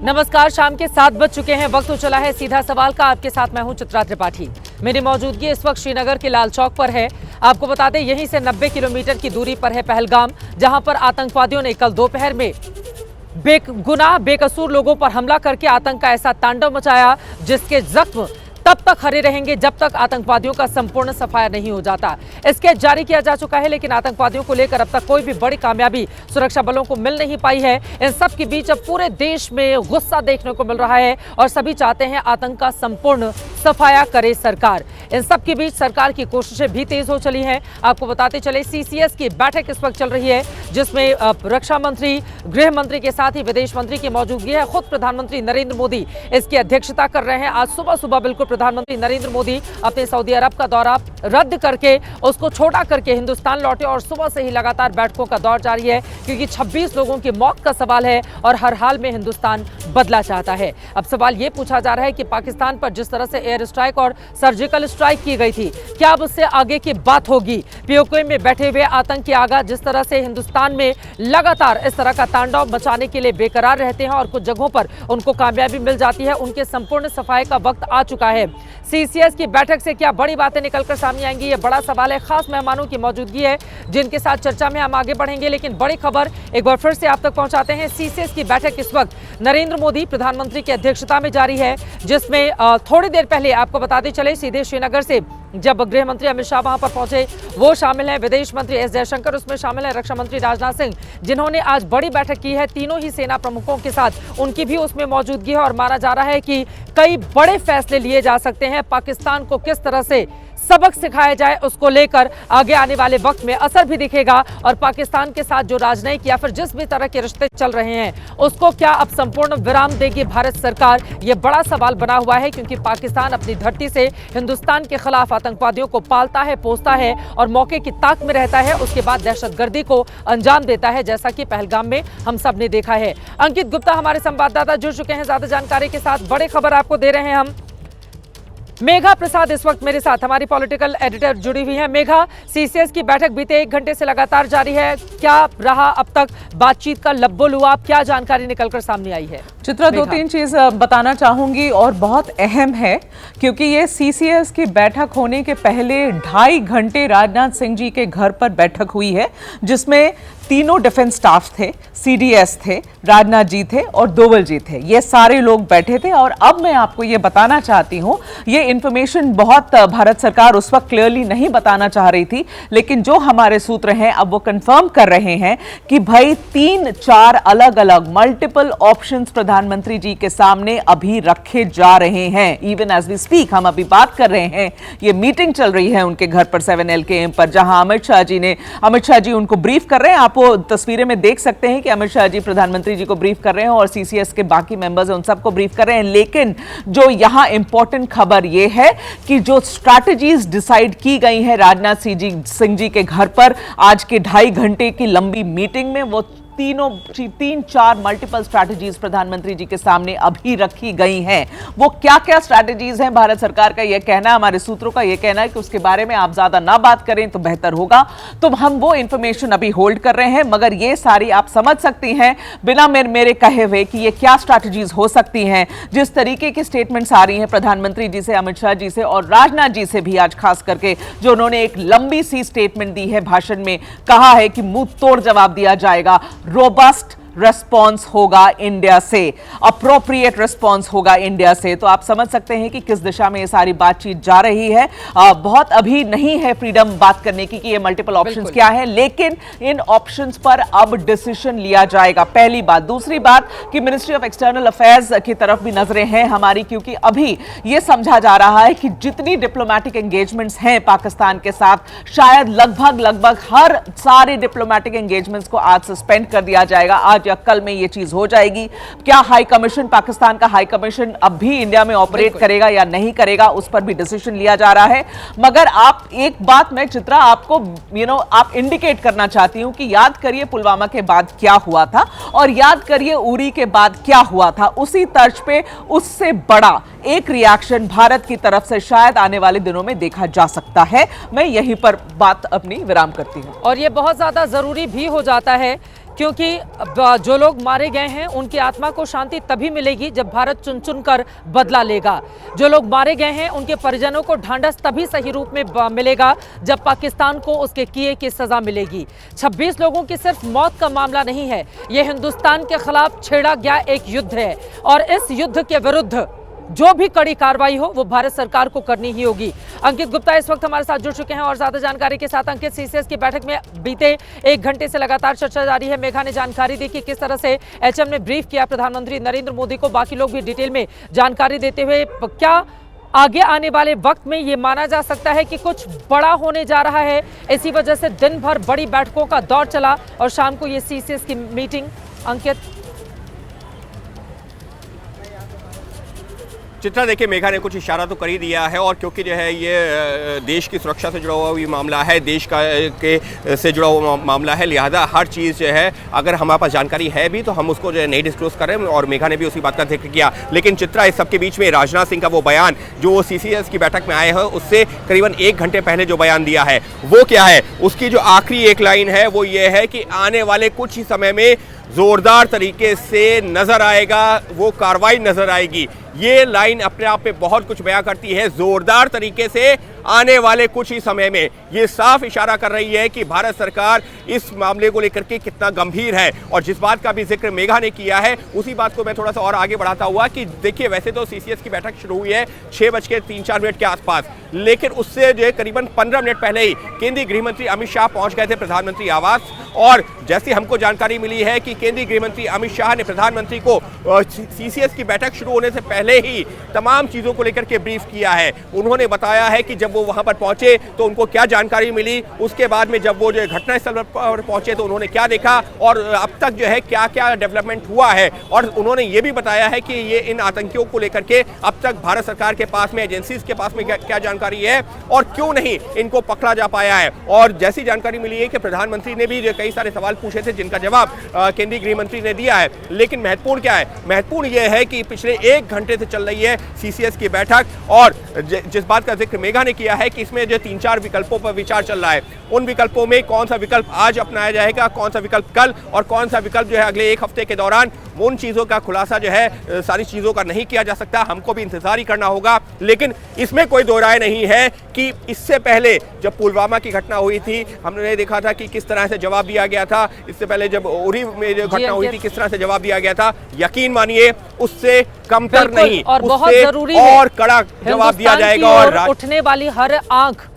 नमस्कार, शाम के 7 बज चुके हैं। वक्त हो चला है सीधा सवाल का। आपके साथ मैं हूं चित्रा त्रिपाठी। मेरी मौजूदगी इस वक्त श्रीनगर के लाल चौक पर है। आपको बता दें, यहीं से 90 किलोमीटर की दूरी पर है पहलगाम, जहां पर आतंकवादियों ने कल दोपहर में बेगुनाह बेकसूर लोगों पर हमला करके आतंक का ऐसा तांडव मचाया जिसके जख्म तब तक हरे रहेंगे जब तक आतंकवादियों का संपूर्ण सफाया नहीं हो जाता। स्केच जारी किया जा चुका है, लेकिन आतंकवादियों को लेकर अब तक कोई भी बड़ी कामयाबी सुरक्षा बलों को मिल नहीं पाई है। इन सब के बीच अब पूरे देश में गुस्सा देखने को मिल रहा है और सभी चाहते हैं आतंक का संपूर्ण सफाया करे सरकार। इन सब के बीच सरकार की कोशिशें भी तेज हो चली हैं। आपको बताते चले, सीसीएस की बैठक इस वक्त चल रही है, जिसमें रक्षा मंत्री, गृह मंत्री के साथ ही विदेश मंत्री की मौजूदगी है। खुद प्रधानमंत्री नरेंद्र मोदी इसकी अध्यक्षता कर रहे हैं। आज सुबह सुबह बिल्कुल प्रधानमंत्री नरेंद्र मोदी अपने सऊदी अरब का दौरा रद्द करके, उसको छोटा करके हिंदुस्तान लौटे और सुबह से ही लगातार बैठकों का दौर जारी है, क्योंकि 26 लोगों की मौत का सवाल है और हर हाल में हिंदुस्तान बदला चाहता है। अब सवाल यह पूछा जा रहा है कि पाकिस्तान पर जिस तरह से एयर स्ट्राइक और सर्जिकल स्ट्राइक की गई थी, क्या अब उससे आगे की बात होगी? पीओके में बैठे हुए आतंकी आगा जिस तरह से हिंदुस्तान में लगातार इस तरह का तांडव मचाने के लिए बेकरार रहते हैं और कुछ जगहों पर उनको कामयाबी मिल जाती है, उनके संपूर्ण सफाई का वक्त आ चुका है। सीसीएस की बैठक से क्या बड़ी बातें निकलकर सामने आएंगी, ये बड़ा सवाल है। खास मेहमानों की मौजूदगी है जिनके साथ चर्चा में हम आगे बढ़ेंगे, लेकिन बड़ी खबर एक बार फिर से आप तक पहुंचाते हैं। सीसीएस की बैठक इस वक्त नरेंद्र मोदी प्रधानमंत्री की अध्यक्षता में जारी है, जिसमें थोड़ी देर पहले आपको बताते चले, सीधे श्रीनगर से जब गृह मंत्री अमित शाह वहां पर पहुंचे, वो शामिल हैं, विदेश मंत्री एस जयशंकर उसमें शामिल हैं, रक्षा मंत्री राजनाथ सिंह, जिन्होंने आज बड़ी बैठक की है तीनों ही सेना प्रमुखों के साथ, उनकी भी उसमें मौजूदगी है। और माना जा रहा है कि कई बड़े फैसले लिए जा सकते हैं। पाकिस्तान को किस तरह से सबक सिखाया जाए, उसको लेकर आगे आने वाले वक्त में असर भी दिखेगा और पाकिस्तान के साथ जो राजनयिक या फिर जिस भी तरह के रिश्ते चल रहे हैं, उसको क्या अब संपूर्ण विराम देगी भारत सरकार? ये बड़ा सवाल बना हुआ है, क्योंकि पाकिस्तान अपनी धरती से हिंदुस्तान के खिलाफ आतंकवादियों को पालता है, पोसता है और मौके की ताक में रहता है। उसके बाद दहशतगर्दी को अंजाम देता है, जैसा कि पहलगाम में हम सब ने देखा है। अंकित गुप्ता हमारे संवाददाता जुड़ चुके हैं ज्यादा जानकारी के साथ। बड़ी खबर आपको दे रहे हैं हम। मेघा प्रसाद इस वक्त मेरे साथ, हमारी पॉलिटिकल एडिटर जुड़ी हुई है। मेघा, सीसीएस की बैठक बीते 1 घंटे से लगातार जारी है, क्या रहा अब तक बातचीत का लब्बो-लुआब, क्या जानकारी निकलकर सामने आई है? चित्रा, 2-3 चीज बताना चाहूंगी और बहुत अहम है, क्योंकि ये सीसीएस की बैठक होने के पहले 2.5 घंटे राजनाथ सिंह जी के घर पर बैठक हुई है, जिसमें तीनों डिफेंस स्टाफ थे, सीडीएस थे, राजनाथ जी थे और डोवल जी थे। ये सारे लोग बैठे थे। और अब मैं आपको ये बताना चाहती हूँ, ये इंफॉर्मेशन बहुत भारत सरकार उस वक्त क्लियरली नहीं बताना चाह रही थी, लेकिन जो हमारे सूत्र हैं अब वो कंफर्म कर रहे हैं कि भाई 3-4 अलग अलग मल्टीपल ऑप्शंस प्रधानमंत्री जी के सामने अभी रखे जा रहे हैं। इवन एज वी स्पीक, हम अभी बात कर रहे हैं, ये मीटिंग चल रही है उनके घर पर 7LKM पर, जहां अमित शाह जी उनको ब्रीफ कर रहे हैं। आप वो तस्वीरें में देख सकते हैं कि अमित शाह जी प्रधानमंत्री जी को ब्रीफ कर रहे हैं और सीसीएस के बाकी मेंबर्स हैं उन सबको ब्रीफ कर रहे हैं। लेकिन जो यहां इंपॉर्टेंट खबर ये है कि जो स्ट्रैटेजीज डिसाइड की गई हैं राजनाथ सिंह जी के घर पर आज के 2.5 घंटे की लंबी मीटिंग में, वो 3-4 मल्टीपल स्ट्रैटेजीज प्रधानमंत्री जी के सामने अभी रखी गई हैं। वो क्या क्या स्ट्रैटेजीज हैं, भारत सरकार का यह कहना, हमारे सूत्रों का यह कहना है कि उसके बारे में आप ज्यादा ना बात करें तो बेहतर होगा, तो हम वो इंफॉर्मेशन अभी होल्ड कर रहे हैं। मगर ये सारी आप समझ सकती हैं बिना मेरे कहे हुए कि ये क्या स्ट्रैटेजीज हो सकती हैं। जिस तरीके की स्टेटमेंट्स आ रही हैं प्रधानमंत्री जी से, अमित शाह जी से और राजनाथ जी से भी आज खास करके, जो उन्होंने एक लंबी सी स्टेटमेंट दी है, भाषण में कहा है कि मुंह तोड़ जवाब दिया जाएगा, रोबस्ट रिस्पॉन्स होगा इंडिया से, अप्रोप्रिएट रिस्पॉन्स होगा इंडिया से। तो आप समझ सकते हैं कि किस दिशा में ये सारी बातचीत जा रही है। बहुत अभी नहीं है फ्रीडम बात करने की कि ये मल्टीपल ऑप्शंस क्या है, लेकिन इन ऑप्शंस पर अब डिसीजन लिया जाएगा, पहली बात। दूसरी बात कि मिनिस्ट्री ऑफ एक्सटर्नल अफेयर्स की तरफ भी नजरें हैं हमारी, क्योंकि अभी ये समझा जा रहा है कि जितनी डिप्लोमेटिक एंगेजमेंट्स हैं पाकिस्तान के साथ, शायद लगभग हर सारे डिप्लोमेटिक एंगेजमेंट्स को आज सस्पेंड कर दिया जाएगा। आज या कल में ये चीज हो जाएगी। क्या हाई कमीशन, पाकिस्तान का हाई कमीशन अब भी इंडिया में ऑपरेट करेगा या नहीं करेगा, उस पर भी डिसीजन लिया जा रहा है। मगर आप एक बात मैं चित्रा आपको आप इंडिकेट करना चाहती हूं कि याद करिए पुलवामा के बाद क्या हुआ था और याद करिए उरी के बाद क्या हुआ था। उसी तर्ज पे उससे बड़ा एक रिएक्शन भारत की तरफ से शायद आने वाले दिनों में देखा जा सकता है। मैं यहीं पर बात अपनी विराम करती हूं। और ये बहुत ज्यादा जरूरी भी हो जाता है क्योंकि जो लोग मारे गए हैं उनकी आत्मा को शांति तभी मिलेगी जब भारत चुन चुन कर बदला लेगा। जो लोग मारे गए हैं उनके परिजनों को ढांढस तभी सही रूप में मिलेगा जब पाकिस्तान को उसके किए की सजा मिलेगी। 26 लोगों की सिर्फ मौत का मामला नहीं है, यह हिंदुस्तान के खिलाफ छेड़ा गया एक युद्ध है और इस युद्ध के विरुद्ध जो भी कड़ी कार्रवाई हो वो भारत सरकार को करनी ही होगी। अंकित गुप्ता इस वक्त हमारे साथ जुड़ चुके हैं और ज्यादा जानकारी के साथ। अंकित, सीसीएस की बैठक में बीते 1 घंटे से लगातार चर्चा जारी है। मेघा ने जानकारी दी कि किस तरह से एचएम ने ब्रीफ किया प्रधानमंत्री नरेंद्र मोदी को, बाकी लोग भी डिटेल में जानकारी देते हुए। क्या आगे आने वाले वक्त में ये माना जा सकता है कि कुछ बड़ा होने जा रहा है? इसी वजह से दिन भर बड़ी बैठकों का दौर चला और शाम को ये सीसीएस की मीटिंग। अंकित, चित्रा, देखिए मेघा ने कुछ इशारा तो कर ही दिया है और क्योंकि जो है ये देश की सुरक्षा से जुड़ा हुआ ये मामला है, देश का से जुड़ा हुआ मामला है, लिहाजा हर चीज़ जो है अगर हमारे पास जानकारी है भी तो हम उसको जो है नहीं डिस्क्लोज करें और मेघा ने भी उसी बात का जिक्र किया। लेकिन चित्रा, इस सबके बीच में राजनाथ सिंह का वो बयान जो सीसीएस की बैठक में आए हैं उससे करीबन 1 घंटे पहले जो बयान दिया है वो क्या है, उसकी जो आखिरी एक लाइन है वो ये है कि आने वाले कुछ ही समय में जोरदार तरीके से नजर आएगा, वो कार्रवाई नजर आएगी। ये लाइन अपने आप में बहुत कुछ बयां करती है। जोरदार तरीके से आने वाले कुछ ही समय में, ये साफ इशारा कर रही है कि भारत सरकार इस मामले को लेकर के कितना गंभीर है। और जिस बात का भी जिक्र मेघा ने किया है उसी बात को मैं थोड़ा सा और आगे बढ़ाता हुआ कि देखिए वैसे तो सीसीएस की बैठक शुरू हुई है 6:03-4 के आसपास, लेकिन उससे जो है करीबन 15 मिनट पहले ही केंद्रीय गृह मंत्री अमित शाह पहुंच गए थे प्रधानमंत्री आवास। और जैसी हमको जानकारी मिली है कि केंद्रीय गृह मंत्री अमित शाह ने प्रधानमंत्री को सीसीएस की बैठक शुरू होने से पहले ही तमाम चीजों को लेकर के ब्रीफ किया है। उन्होंने बताया है कि जब वो वहां पर पहुंचे तो उनको क्या जानकारी मिली, उसके बाद में जब वो जो घटनास्थल पर पहुंचे तो उन्होंने क्या देखा और अब तक जो है क्या क्या डेवलपमेंट हुआ है। और उन्होंने ये भी बताया है कि ये इन आतंकियों को लेकर के अब तक भारत सरकार के पास में, एजेंसीज के पास में क्या जानकारी है और क्यों नहीं इनको पकड़ा जा पाया है। और जैसी जानकारी मिली है कि प्रधानमंत्री ने भी जो कई सारे सवाल पूछे थे जिनका जवाब केंद्रीय गृह मंत्री ने दिया है। लेकिन महत्वपूर्ण क्या है, महत्वपूर्ण यह है कि पिछले 1 घंटे से चल रही है सीसीएस की बैठक और जिस बात का जिक्र मेघा ने किया है कि इसमें जो 3-4 विकल्पों पर विचार चल रहा है, उन विकल्पों में कौन सा विकल्प आज अपनाया जाएगा, कौन सा विकल्प कल और कौन सा विकल्प जो है अगले 1 हफ्ते के दौरान, उन चीजों का खुलासा जो है सारी चीजों का नहीं किया जा सकता। हमको भी इंतजार ही करना होगा। लेकिन इसमें कोई दो राय नहीं है कि इससे पहले जब पुलवामा की घटना हुई थी हमने देखा था कि किस तरह से जवाब दिया गया था। इससे पहले जब उरी में जो घटना हुई थी किस तरह से जवाब दिया गया था। यकीन मानिए उससे कमतर नहीं, और बहुत उससे जरूरी है और कड़ा जवाब दिया जाएगा। और उठने वाली हर आंख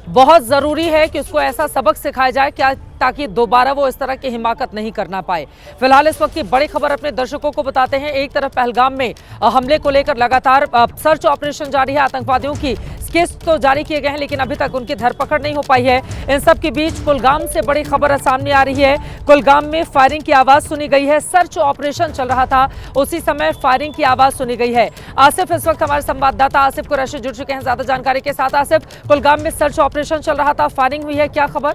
बहुत जरूरी है कि उसको ऐसा सबक सिखाया जाए क्या ताकि दोबारा वो इस तरह की हिमाकत नहीं करना पाए। फिलहाल इस वक्त की बड़ी खबर अपने दर्शकों को बताते हैं। एक तरफ पहलगाम में हमले को लेकर लगातार सर्च ऑपरेशन जारी है। आतंकवादियों की केस तो जारी किए गए हैं लेकिन अभी तक उनकी धरपकड़ नहीं हो पाई है। इन सब के बीच कुलगाम से बड़ी खबर सामने आ रही है। कुलगाम में फायरिंग की आवाज सुनी गई है। सर्च ऑपरेशन चल रहा था, उसी समय फायरिंग की आवाज सुनी गई है। आसिफ इस वक्त हमारे संवाददाता आसिफ कुरैशी जुड़ चुके हैं ज्यादा जानकारी के साथ। आसिफ, कुलगाम में सर्च ऑपरेशन चल रहा था, फायरिंग हुई है, क्या खबर?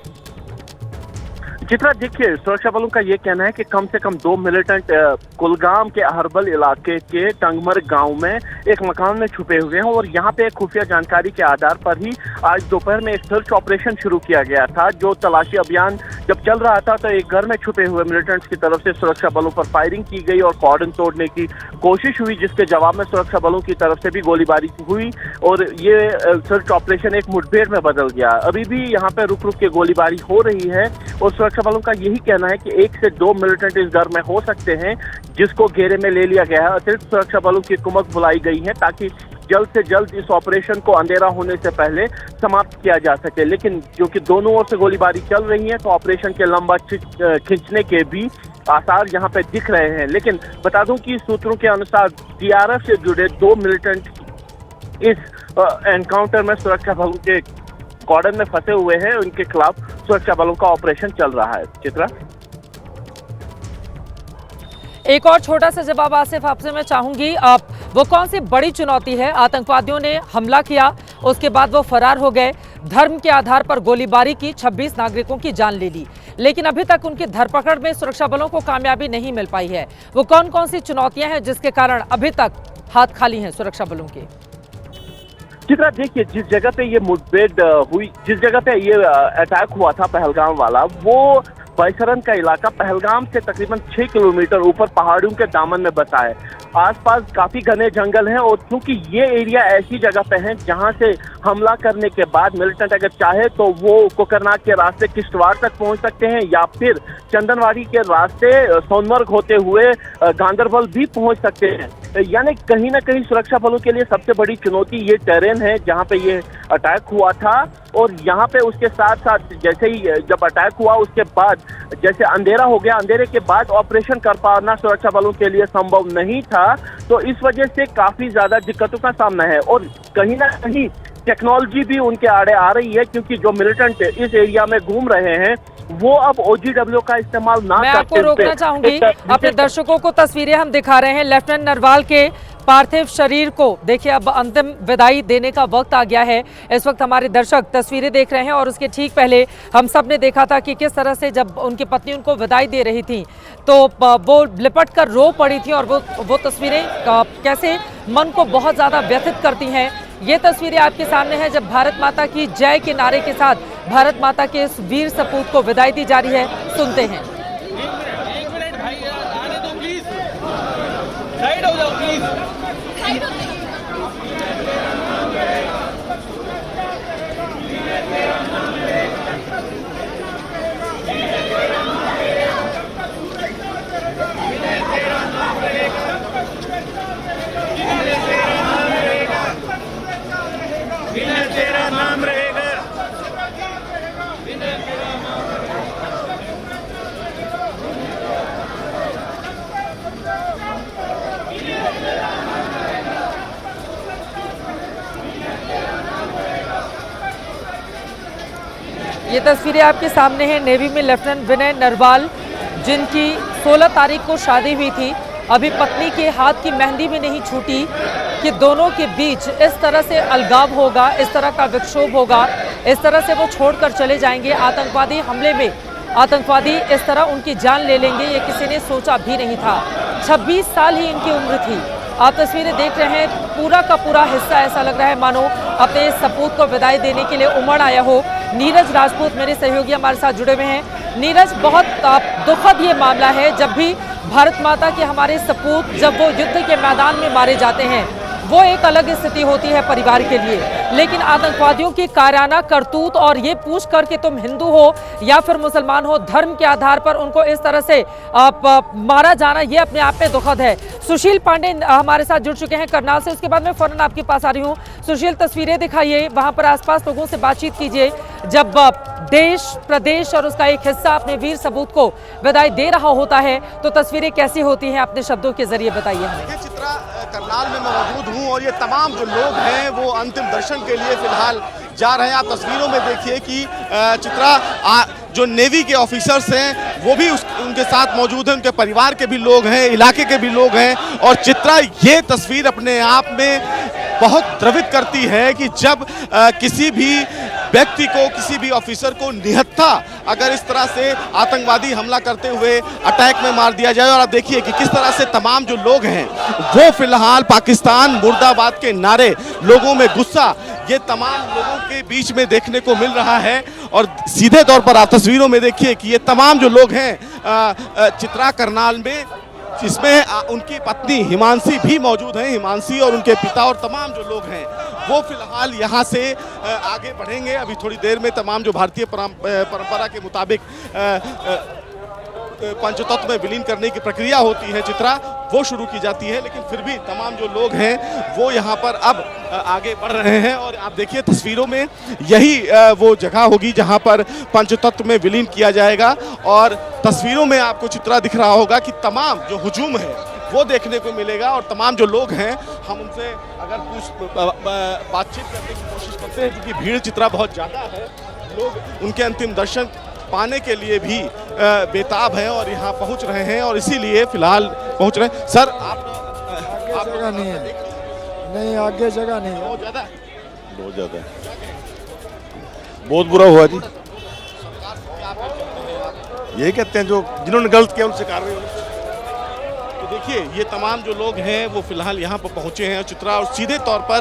चित्रा, देखिए सुरक्षा बलों का ये कहना है कि कम से कम 2 मिलिटेंट कुलगाम के अहरबल इलाके के टंगमर गांव में एक मकान में छुपे हुए हैं और यहां पे खुफिया जानकारी के आधार पर ही आज दोपहर में एक सर्च ऑपरेशन शुरू किया गया था। जो तलाशी अभियान जब चल रहा था तो एक घर में छुपे हुए मिलिटेंट्स की तरफ से सुरक्षा बलों पर फायरिंग की गई और कॉर्डन तोड़ने की कोशिश हुई, जिसके जवाब में सुरक्षा बलों की तरफ से भी गोलीबारी हुई और ये सर्च ऑपरेशन एक मुठभेड़ में बदल गया। अभी भी यहाँ पे रुक रुक के गोलीबारी हो रही है और सुरक्षा बलों का यही कहना है कि 1 से 2 मिलिटेंट इस घर में हो सकते हैं जिसको घेरे में ले लिया गया है। अतिरिक्त सुरक्षा बलों की कुमक बुलाई गई है ताकि जल्द से जल्द इस ऑपरेशन को अंधेरा होने से पहले समाप्त किया जा सके। लेकिन जो कि दोनों ओर से गोलीबारी चल रही है तो ऑपरेशन के लंबा खींचने के भी आसार यहाँ पे दिख रहे हैं। लेकिन बता दूं कि सूत्रों के अनुसार सीआरएफ से जुड़े 2 मिलिटेंट इस एनकाउंटर में सुरक्षा बलों के कॉर्डन में फंसे हुए हैं, उनके खिलाफ सुरक्षा बलों का ऑपरेशन चल रहा है। चित्रा, एक और छोटा सा जवाब आसिफ आपसे मैं चाहूंगी, वो कौन सी बड़ी चुनौती है? आतंकवादियों ने हमला किया, उसके बाद वो फरार हो गए, धर्म के आधार पर गोलीबारी की, 26 नागरिकों की जान ले ली, लेकिन अभी तक उनकी धरपकड़ में सुरक्षा बलों को कामयाबी नहीं मिल पाई है। वो कौन कौन सी चुनौतियां हैं जिसके कारण अभी तक हाथ खाली हैं सुरक्षा बलों के? चित्रा, देखिए जिस जगह पे ये मुठभेड़ हुई, जिस जगह पे ये अटैक हुआ था पहलगाम वाला, वो बैसरन का इलाका पहलगाम से तकरीबन 6 किलोमीटर ऊपर पहाड़ियों के दामन में बसा है। आसपास काफी घने जंगल हैं और क्योंकि ये एरिया ऐसी जगह पे है जहां से हमला करने के बाद मिलिटेंट अगर चाहे तो वो कोकरनाग के रास्ते किश्तवाड़ तक पहुंच सकते हैं या फिर चंदनवाड़ी के रास्ते सोनमर्ग होते हुए गांदरबल भी पहुंच सकते हैं। यानी कहीं ना कहीं सुरक्षा बलों के लिए सबसे बड़ी चुनौती ये टेरेन है जहां पे ये अटैक हुआ था। और यहाँ पे उसके साथ साथ जैसे ही जब अटैक हुआ उसके बाद जैसे अंधेरा हो गया, अंधेरे के बाद ऑपरेशन कर पाना सुरक्षा बलों के लिए संभव नहीं था, तो इस वजह से काफी ज्यादा दिक्कतों का सामना है। और कहीं ना कहीं टेक्नोलॉजी भी उनके आड़े आ रही है क्योंकि जो मिलिटेंट इस एरिया में घूम रहे हैं वो अब OGW का इस्तेमाल ना मैं करते आपको रोकना चाहूंगी, अपने दर्शकों को तस्वीरें हम दिखा रहे हैं लेफ्टिनेंट नरवाल के पार्थिव शरीर को। देखिए अब अंतिम विदाई देने का वक्त आ गया है। इस वक्त हमारे दर्शक तस्वीरें देख रहे हैं और उसके ठीक पहले हम सब ने देखा था कि किस तरह से जब उनकी पत्नी उनको विदाई दे रही थी तो वो लिपट कर रो पड़ी थी और वो तस्वीरें कैसे मन को बहुत ज़्यादा व्यथित करती हैं। ये तस्वीरें आपके सामने हैं जब भारत माता की जय के नारे के साथ भारत माता के इस वीर सपूत को विदाई दी जा रही है। सुनते हैं। एक मिनट भाई आने दो प्लीज, साइड हो जाओ प्लीज। तेरा नाम रहेगा। ये तस्वीरें आपके सामने हैं नेवी में लेफ्टिनेंट विनय नरवाल जिनकी 16 तारीख को शादी हुई थी। अभी पत्नी के हाथ की मेहंदी भी नहीं छूटी कि दोनों के बीच इस तरह से अलगाव होगा, इस तरह का विक्षोभ होगा, इस तरह से वो छोड़कर चले जाएंगे। आतंकवादी हमले में आतंकवादी इस तरह उनकी जान ले लेंगे ये किसी ने सोचा भी नहीं था। 26 साल ही इनकी उम्र थी। आप तस्वीरें देख रहे हैं, पूरा का पूरा हिस्सा ऐसा लग रहा है मानो अपने सपूत को विदाई देने के लिए उमड़ आया हो। नीरज राजपूत मेरे सहयोगी हमारे साथ जुड़े हुए हैं। नीरज, बहुत दुखद ये मामला है जब भी भारत माता के हमारे सपूत जब वो युद्ध के मैदान में मारे जाते हैं वो एक अलग स्थिति होती है परिवार के लिए, लेकिन आतंकवादियों की कायराना करतूत और ये पूछ कर कि तुम हिंदू हो या फिर मुसलमान हो, धर्म के आधार पर उनको इस तरह से मारा जाना ये अपने आप में दुखद है। सुशील पांडे हमारे साथ जुड़ चुके हैं करनाल से, उसके बाद मैं फौरन आपके पास आ रही हूँ। सुशील, तस्वीरें दिखाइए, वहां पर आसपास लोगों से बातचीत कीजिए। जब देश प्रदेश और उसका एक हिस्सा अपने वीर सपूत को विदाई दे रहा होता है तो तस्वीरें कैसी होती हैं, अपने शब्दों के जरिए बताइए हमें। देखिए चित्रा, करनाल में मैं मौजूद हूँ और ये तमाम जो लोग हैं वो अंतिम दर्शन के लिए फिलहाल जा रहे हैं। आप तस्वीरों में देखिए कि चित्रा जो नेवी के ऑफिसर्स हैं वो भी उनके साथ मौजूद हैं, उनके परिवार के भी लोग हैं, इलाके के भी लोग हैं। और चित्रा, ये तस्वीर अपने आप में बहुत द्रवित करती है कि जब किसी भी व्यक्ति को, किसी भी ऑफिसर को निहत्था अगर इस तरह से आतंकवादी हमला करते हुए अटैक में मार दिया जाए। और आप देखिए कि किस तरह से तमाम जो लोग हैं वो फिलहाल पाकिस्तान मुर्दाबाद के नारे, लोगों में गुस्सा, ये तमाम लोगों के बीच में देखने को मिल रहा है। और सीधे तौर पर आप तस्वीरों में देखिए कि ये तमाम जो लोग हैं चित्रा करनाल में, जिसमें उनकी पत्नी हिमांशी भी मौजूद हैं, हिमांशी और उनके पिता और तमाम जो लोग हैं वो फिलहाल यहाँ से आगे बढ़ेंगे। अभी थोड़ी देर में तमाम जो भारतीय परंपरा के मुताबिक पंचतत्व में विलीन करने की प्रक्रिया होती है चित्रा, वो शुरू की जाती है। लेकिन फिर भी तमाम जो लोग हैं वो यहाँ पर अब आगे बढ़ रहे हैं। और आप देखिए तस्वीरों में यही वो जगह होगी जहाँ पर पंचतत्व में विलीन किया जाएगा। और तस्वीरों में आपको चित्रा दिख रहा होगा कि तमाम जो हुजूम है वो देखने को मिलेगा। और तमाम जो लोग हैं हम उनसे अगर बातचीत करने की कोशिश करते हैं क्योंकि भीड़ चित्रा बहुत ज़्यादा है, लोग उनके अंतिम दर्शन पाने के लिए भी बेताब हैं और यहाँ पहुँच रहे हैं और इसीलिए फिलहाल पहुँच रहे हैं। सर, आप जगह नहीं है, नहीं आगे जगह नहीं है, बहुत ज़्यादा बहुत बुरा हुआ जी। यही कहते हैं जो जिन्होंने गलत किया उनसे कार्रवाई। तो देखिए ये तमाम जो लोग हैं वो फिलहाल यहाँ पर पहुँचे हैं चित्रा। और सीधे तौर पर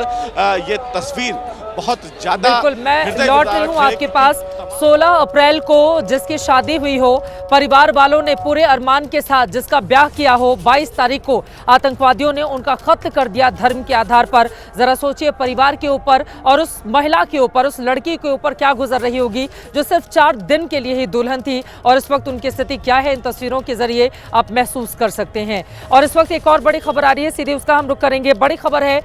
ये तस्वीर बहुत ज्यादा बिल्कुल, मैं लौट रही हूँ आपके पास। 16 अप्रैल को जिसकी शादी हुई हो, परिवार वालों ने पूरे अरमान के साथ जिसका ब्याह किया हो, 22 तारीख को आतंकवादियों ने उनका कत्ल कर दिया धर्म के आधार पर। जरा सोचिए परिवार के ऊपर और उस महिला के ऊपर, उस लड़की के ऊपर क्या गुजर रही होगी जो सिर्फ 4 दिन के लिए ही दुल्हन थी, और इस वक्त उनकी स्थिति क्या है इन तस्वीरों के जरिए आप महसूस कर सकते हैं। और इस वक्त एक और बड़ी खबर आ रही है, सीधे उसका हम रुख करेंगे। बड़ी खबर है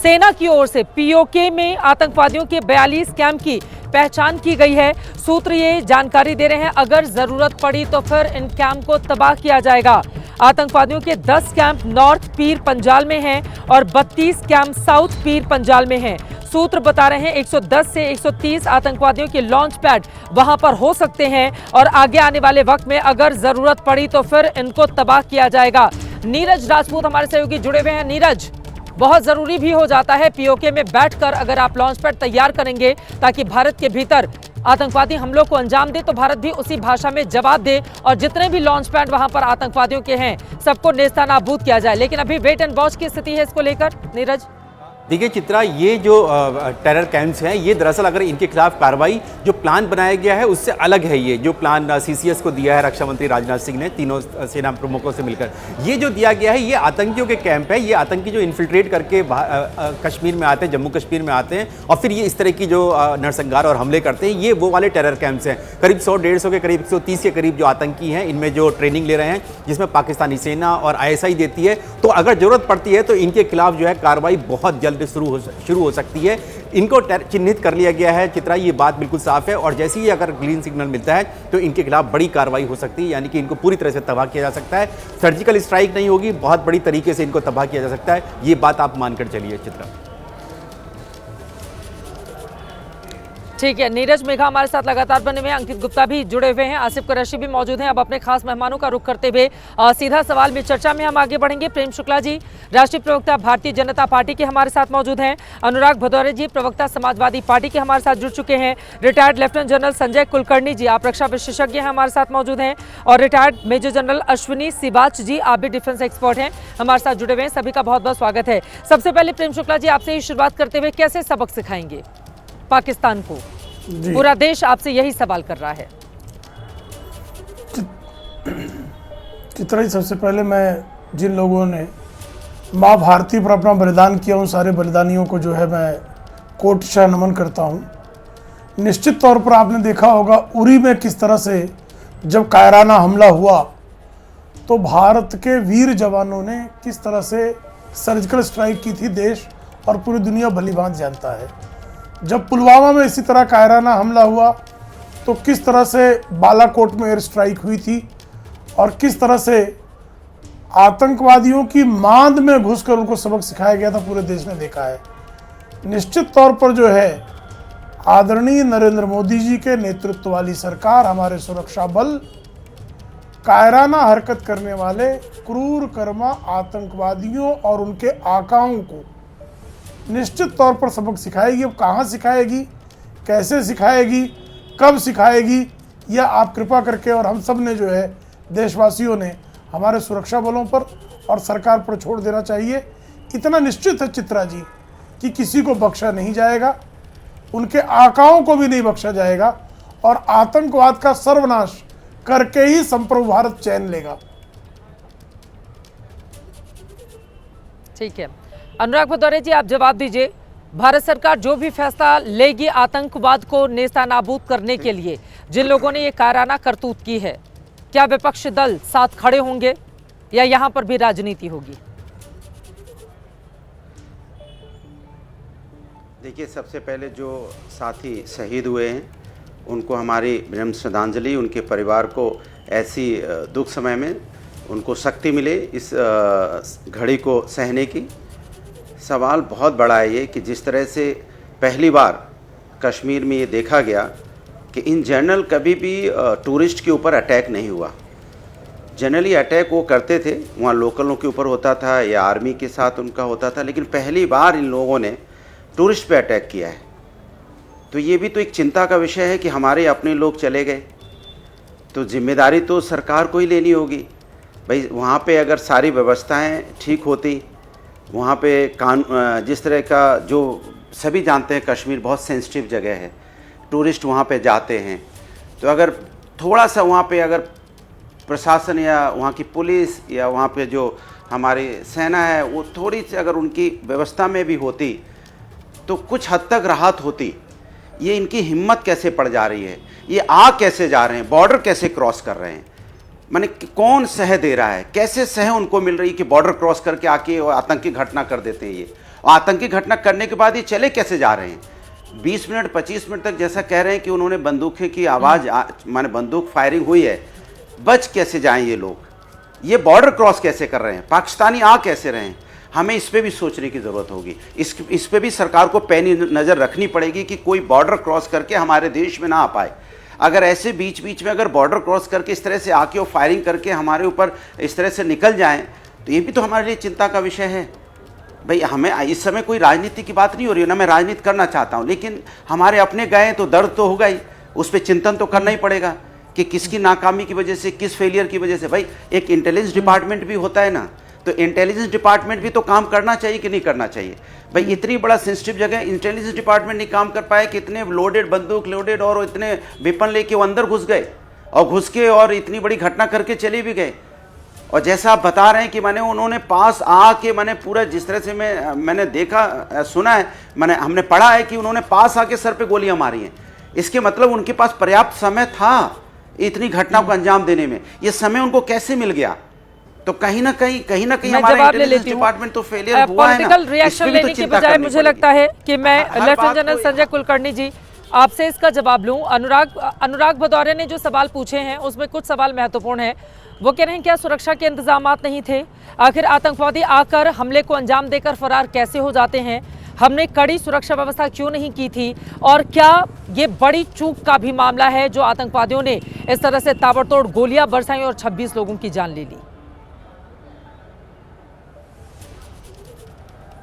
सेना की ओर से पीओके में आतंकवादियों के 42 कैंप की पहचान की गई है। सूत्र ये जानकारी दे रहे हैं अगर जरूरत पड़ी तो फिर इन कैंप को तबाह किया जाएगा। आतंकवादियों के 10 कैंप नॉर्थ पीर पंजाल में हैं और 32 कैंप साउथ पीर पंजाल में हैं। सूत्र बता रहे हैं 110 से 130 आतंकवादियों के लॉन्च पैड वहां पर हो सकते हैं और आगे आने वाले वक्त में अगर जरूरत पड़ी तो फिर इनको तबाह किया जाएगा। नीरज राजपूत हमारे सहयोगी जुड़े हुए हैं। नीरज, बहुत जरूरी भी हो जाता है पीओके में बैठकर अगर आप लॉन्च पैड तैयार करेंगे ताकि भारत के भीतर आतंकवादी हमलों को अंजाम दे तो भारत भी उसी भाषा में जवाब दे और जितने भी लॉन्च पैड वहां पर आतंकवादियों के हैं सबको नेस्तनाबूद किया जाए। लेकिन अभी वेट एंड वॉच की स्थिति है इसको लेकर। नीरज, देखिए चित्रा, ये जो टेरर कैंप्स हैं ये दरअसल अगर इनके खिलाफ कार्रवाई जो प्लान बनाया गया है उससे अलग है। ये जो प्लान सीसीएस को दिया है रक्षा मंत्री राजनाथ सिंह ने तीनों सेना प्रमुखों से मिलकर, ये जो दिया गया है ये आतंकियों के कैंप है। ये आतंकी जो इन्फिल्ट्रेट करके कश्मीर में आते हैं, जम्मू कश्मीर में आते हैं और फिर ये इस तरह की जो नरसंहार और हमले करते हैं, ये वो वाले टेरर कैंप्स हैं। करीब 100-150 के करीब 130 के करीब जो आतंकी हैं इनमें जो ट्रेनिंग ले रहे हैं, जिसमें पाकिस्तानी सेना और ISI देती है। तो अगर जरूरत पड़ती है तो इनके खिलाफ जो है कार्रवाई बहुत जल्द शुरू हो सकती है। इनको चिन्हित कर लिया गया है चित्रा, ये बात बिल्कुल साफ है। और जैसे ही अगर ग्रीन सिग्नल मिलता है तो इनके खिलाफ बड़ी कार्रवाई हो सकती है, यानी कि इनको पूरी तरह से तबाह किया जा सकता है। सर्जिकल स्ट्राइक नहीं होगी, बहुत बड़ी तरीके से इनको तबाह किया जा सकता है। ये बात आप मानकर चलिए चित्रा। ठीक है नीरज, मेघा हमारे साथ लगातार बने हुए हैं, अंकित गुप्ता भी जुड़े हुए हैं, आसिफ कुरैशी भी मौजूद हैं। अब अपने खास मेहमानों का रुख करते हुए सीधा सवाल में चर्चा में हम आगे बढ़ेंगे। प्रेम शुक्ला जी, राष्ट्रीय प्रवक्ता भारतीय जनता पार्टी के हमारे साथ मौजूद हैं। अनुराग भदौरे जी, प्रवक्ता समाजवादी पार्टी के हमारे साथ जुड़ चुके हैं। Retired lieutenant general Sanjay Kulkarni ji, आप रक्षा विशेषज्ञ हैं, हमारे साथ मौजूद हैं। और retired major general Ashwini Sibach ji, आप भी डिफेंस एक्सपर्ट हैं, हमारे साथ जुड़े हुए हैं। सभी का बहुत बहुत स्वागत है। सबसे पहले प्रेम शुक्ला जी, आपसे ही शुरुआत करते हुए कैसे सबक सिखाएंगे पाकिस्तान को? पूरा देश आपसे यही सवाल कर रहा है। चित्रा जी, सबसे पहले मैं जिन लोगों ने माँ भारती पर अपना बलिदान किया उन सारे बलिदानियों को जो है मैं कोटशः नमन करता हूँ। निश्चित तौर पर आपने देखा होगा उरी में किस तरह से जब कायराना हमला हुआ तो भारत के वीर जवानों ने किस तरह से सर्जिकल स्ट्राइक की थी, देश और पूरी दुनिया भलीभांति जानता है। जब पुलवामा में इसी तरह कायराना हमला हुआ तो किस तरह से बालाकोट में एयर स्ट्राइक हुई थी और किस तरह से आतंकवादियों की मांद में घुसकर उनको सबक सिखाया गया था, पूरे देश ने देखा है। निश्चित तौर पर जो है आदरणीय नरेंद्र मोदी जी के नेतृत्व वाली सरकार, हमारे सुरक्षा बल कायराना हरकत करने वाले क्रूर कर्मा आतंकवादियों और उनके आकाओं को निश्चित तौर पर सबक सिखाएगी। अब कहाँ सिखाएगी, कैसे सिखाएगी, कब सिखाएगी, यह आप कृपा करके और हम सब ने जो है देशवासियों ने हमारे सुरक्षा बलों पर और सरकार पर छोड़ देना चाहिए। इतना निश्चित है चित्रा जी कि किसी को बख्शा नहीं जाएगा, उनके आकाओं को भी नहीं बख्शा जाएगा और आतंकवाद का सर्वनाश करके ही संप्रभु भारत चैन लेगा। ठीक है अनुराग भदौरे जी, आप जवाब दीजिए। भारत सरकार जो भी फैसला लेगी आतंकवाद को नेस्तनाबूद करने के लिए, जिन लोगों ने ये कायराना करतूत की है, क्या विपक्ष दल साथ खड़े होंगे या यहां पर भी राजनीति होगी? देखिए, सबसे पहले जो साथी शहीद हुए हैं उनको हमारी विनम्र श्रद्धांजलि। उनके परिवार को ऐसी दुख समय में उनको शक्ति मिले इस घड़ी को सहने की। सवाल बहुत बड़ा है ये कि जिस तरह से पहली बार कश्मीर में ये देखा गया कि इन जनरल कभी भी टूरिस्ट के ऊपर अटैक नहीं हुआ। जनरली अटैक वो करते थे, वहाँ लोकलों के ऊपर होता था या आर्मी के साथ उनका होता था, लेकिन पहली बार इन लोगों ने टूरिस्ट पे अटैक किया है। तो ये भी तो एक चिंता का विषय है कि हमारे अपने लोग चले गए तो जिम्मेदारी तो सरकार को ही लेनी होगी। भाई वहाँ पे अगर सारी व्यवस्थाएं ठीक होती, वहाँ पे जिस तरह का जो सभी जानते हैं कश्मीर बहुत सेंसिटिव जगह है, टूरिस्ट वहाँ पे जाते हैं, तो अगर थोड़ा सा वहाँ पे अगर प्रशासन या वहाँ की पुलिस या वहाँ पे जो हमारी सेना है वो थोड़ी सी अगर उनकी व्यवस्था में भी होती तो कुछ हद तक राहत होती। ये इनकी हिम्मत कैसे पड़ जा रही है, ये आ कैसे जा रहे हैं, बॉर्डर कैसे क्रॉस कर रहे हैं, माने कौन सह दे रहा है, कैसे सह उनको मिल रही है कि बॉर्डर क्रॉस करके आके और आतंकी घटना कर देते हैं ये, और आतंकी घटना करने के बाद ये चले कैसे जा रहे हैं। 20 मिनट 25 मिनट तक जैसा कह रहे हैं कि उन्होंने बंदूकें की आवाज़ माने बंदूक फायरिंग हुई है, बच कैसे जाएं ये लोग, ये बॉर्डर क्रॉस कैसे कर रहे हैं, पाकिस्तानी आ कैसे रहे हैं। हमें इस पे भी सोचने की ज़रूरत होगी, इस पे भी सरकार को पैनी नज़र रखनी पड़ेगी कि कोई बॉर्डर क्रॉस करके हमारे देश में ना आ पाए। अगर ऐसे बीच बीच में अगर बॉर्डर क्रॉस करके इस तरह से आके और फायरिंग करके हमारे ऊपर इस तरह से निकल जाएं तो ये भी तो हमारे लिए चिंता का विषय है। भाई हमें इस समय कोई राजनीति की बात नहीं हो रही है ना, मैं राजनीति करना चाहता हूँ, लेकिन हमारे अपने गए तो दर्द तो होगा ही, उस पर चिंतन तो करना ही पड़ेगा कि किसकी नाकामी की वजह से, किस फेलियर की वजह से। भाई एक इंटेलिजेंस डिपार्टमेंट भी होता है ना, तो इंटेलिजेंस डिपार्टमेंट भी तो काम करना चाहिए कि नहीं करना चाहिए। भाई इतनी बड़ा सेंसिटिव जगह इंटेलिजेंस डिपार्टमेंट नहीं काम कर पाया कि इतने लोडेड बंदूक लोडेड और इतने वेपन लेके वो अंदर घुस गए और घुस के और इतनी बड़ी घटना करके चले भी गए। और जैसा आप बता रहे हैं कि मैंने उन्होंने पास आके मैंने पूरा जिस तरह से मैंने देखा सुना है, मैंने हमने पढ़ा है कि उन्होंने पास आके सर पे गोलियां मारी हैं। इसके मतलब उनके पास पर्याप्त समय था इतनी घटना को अंजाम देने में, ये समय उनको कैसे मिल गया। तो कहीं ना कहीं हमारा इंटेलिजेंस डिपार्टमेंट तो फेलियर हुआ है ना। पॉलिटिकल रिएक्शन लेने की बजाय मुझे लगता है कि मैं लेफ्टिनेंट जनरल संजय कुलकर्णी जी आपसे इसका जवाब लूं। अनुराग भदौरिया ने जो सवाल पूछे हैं उसमें कुछ सवाल महत्वपूर्ण है। वो कह रहे हैं क्या सुरक्षा के इंतजामात नहीं थे, आखिर आतंकवादी आकर हमले को अंजाम देकर फरार कैसे हो जाते हैं, हमने कड़ी सुरक्षा व्यवस्था क्यों नहीं की थी, और क्या ये बड़ी चूक का भी मामला है जो आतंकवादियों ने इस तरह से ताबड़तोड़ गोलियां बरसाई और 26 लोगों की जान ले ली।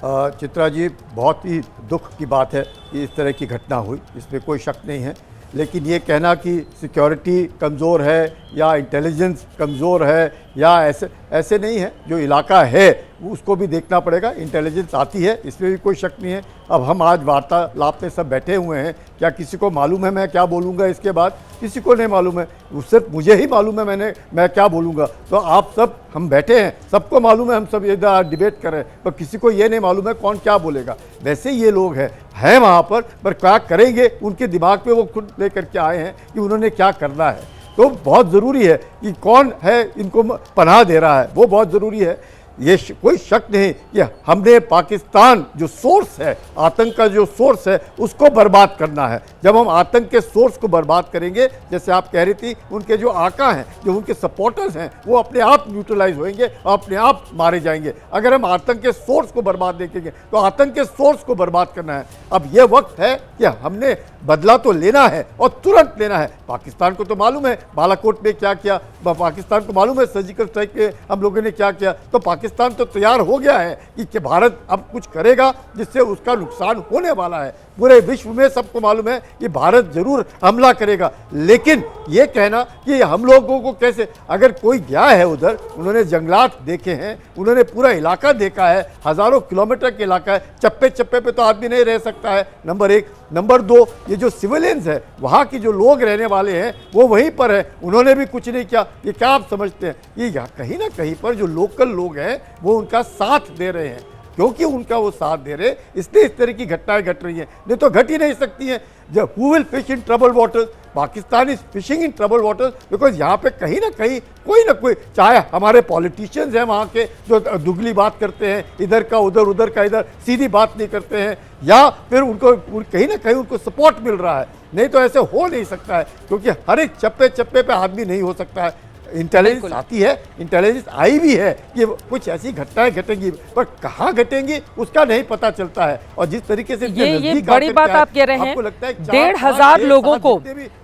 चित्रा जी, बहुत ही दुख की बात है कि इस तरह की घटना हुई, इसमें कोई शक नहीं है। लेकिन ये कहना कि सिक्योरिटी कमज़ोर है या इंटेलिजेंस कमज़ोर है या ऐसे नहीं है। जो इलाका है उसको भी देखना पड़ेगा, इंटेलिजेंस आती है, इसमें भी कोई शक नहीं है। अब हम आज वार्तालाप में सब बैठे हुए हैं, क्या किसी को मालूम है मैं क्या बोलूँगा इसके बाद? किसी को नहीं मालूम है, सिर्फ मुझे ही मालूम है मैं क्या बोलूँगा। तो आप सब हम बैठे हैं, सबको मालूम है, हम सब इधर डिबेट कर रहे हैं, पर किसी को ये नहीं मालूम है कौन क्या बोलेगा। वैसे ये लोग हैं वहाँ पर क्या करेंगे उनके दिमाग में वो खुद लेकर के आए हैं कि उन्होंने क्या करना है। तो बहुत ज़रूरी है कि कौन है इनको पनाह दे रहा है, वो बहुत ज़रूरी है। ये कोई शक नहीं कि हमने पाकिस्तान जो सोर्स है, आतंक का जो सोर्स है, उसको बर्बाद करना है। जब हम आतंक के सोर्स को बर्बाद करेंगे, जैसे आप कह रही थी, उनके जो आका हैं, जो उनके सपोर्टर्स हैं, वो अपने आप न्यूट्रलाइज होंगे और अपने आप मारे जाएंगे। अगर हम आतंक के सोर्स को बर्बाद देखेंगे तो आतंक के सोर्स को बर्बाद करना है। अब यह वक्त है कि हमने बदला तो लेना है और तुरंत लेना है। पाकिस्तान को तो मालूम है बालाकोट में क्या किया, पाकिस्तान को मालूम है सर्जिकल स्ट्राइक के हम लोगों ने क्या किया। तो पाकिस्तान तो तैयार हो गया है कि भारत अब कुछ करेगा जिससे उसका नुकसान होने वाला है। पूरे विश्व में सबको मालूम है कि भारत जरूर हमला करेगा। लेकिन ये कहना कि हम लोगों को कैसे, अगर कोई गया है उधर, उन्होंने जंगलात देखे हैं, उन्होंने पूरा इलाका देखा है, हज़ारों किलोमीटर का इलाका है, चप्पे चप्पे पे तो आदमी नहीं रह सकता है, नंबर एक। नंबर दो, ये जो सिविलियंस है, वहाँ की जो लोग रहने वाले हैं वो वहीं पर है, उन्होंने भी कुछ नहीं किया। ये क्या आप समझते हैं? ये कहीं ना कहीं पर जो लोकल लोग हैं वो उनका साथ दे रहे हैं, क्योंकि उनका वो साथ दे रहे, इसलिए इस तरह की घटनाएं घट रही हैं, नहीं तो घट ही नहीं सकती हैं। जब who will fish in trouble waters, Pakistan is fishing in trouble waters, because यहाँ पे कहीं ना कहीं कोई ना कोई, चाहे हमारे पॉलिटिशियंस हैं वहाँ के जो दुगली बात करते हैं, इधर का उधर उधर का इधर, सीधी बात नहीं करते हैं, या फिर उनको कहीं ना कहीं उनको सपोर्ट मिल रहा है। नहीं तो ऐसे हो नहीं सकता है, क्योंकि हर एक चप्पे चप्पे पे आदमी नहीं हो सकता है। इंटेलिजेंस आती है, इंटेलिजेंस आई भी है कि कुछ ऐसी घटनाएं घटेंगी, पर कहाँ घटेंगी उसका नहीं पता चलता है। और जिस तरीके से ये बड़ी बात आप कह रहे हैं, 1,500 लोगों को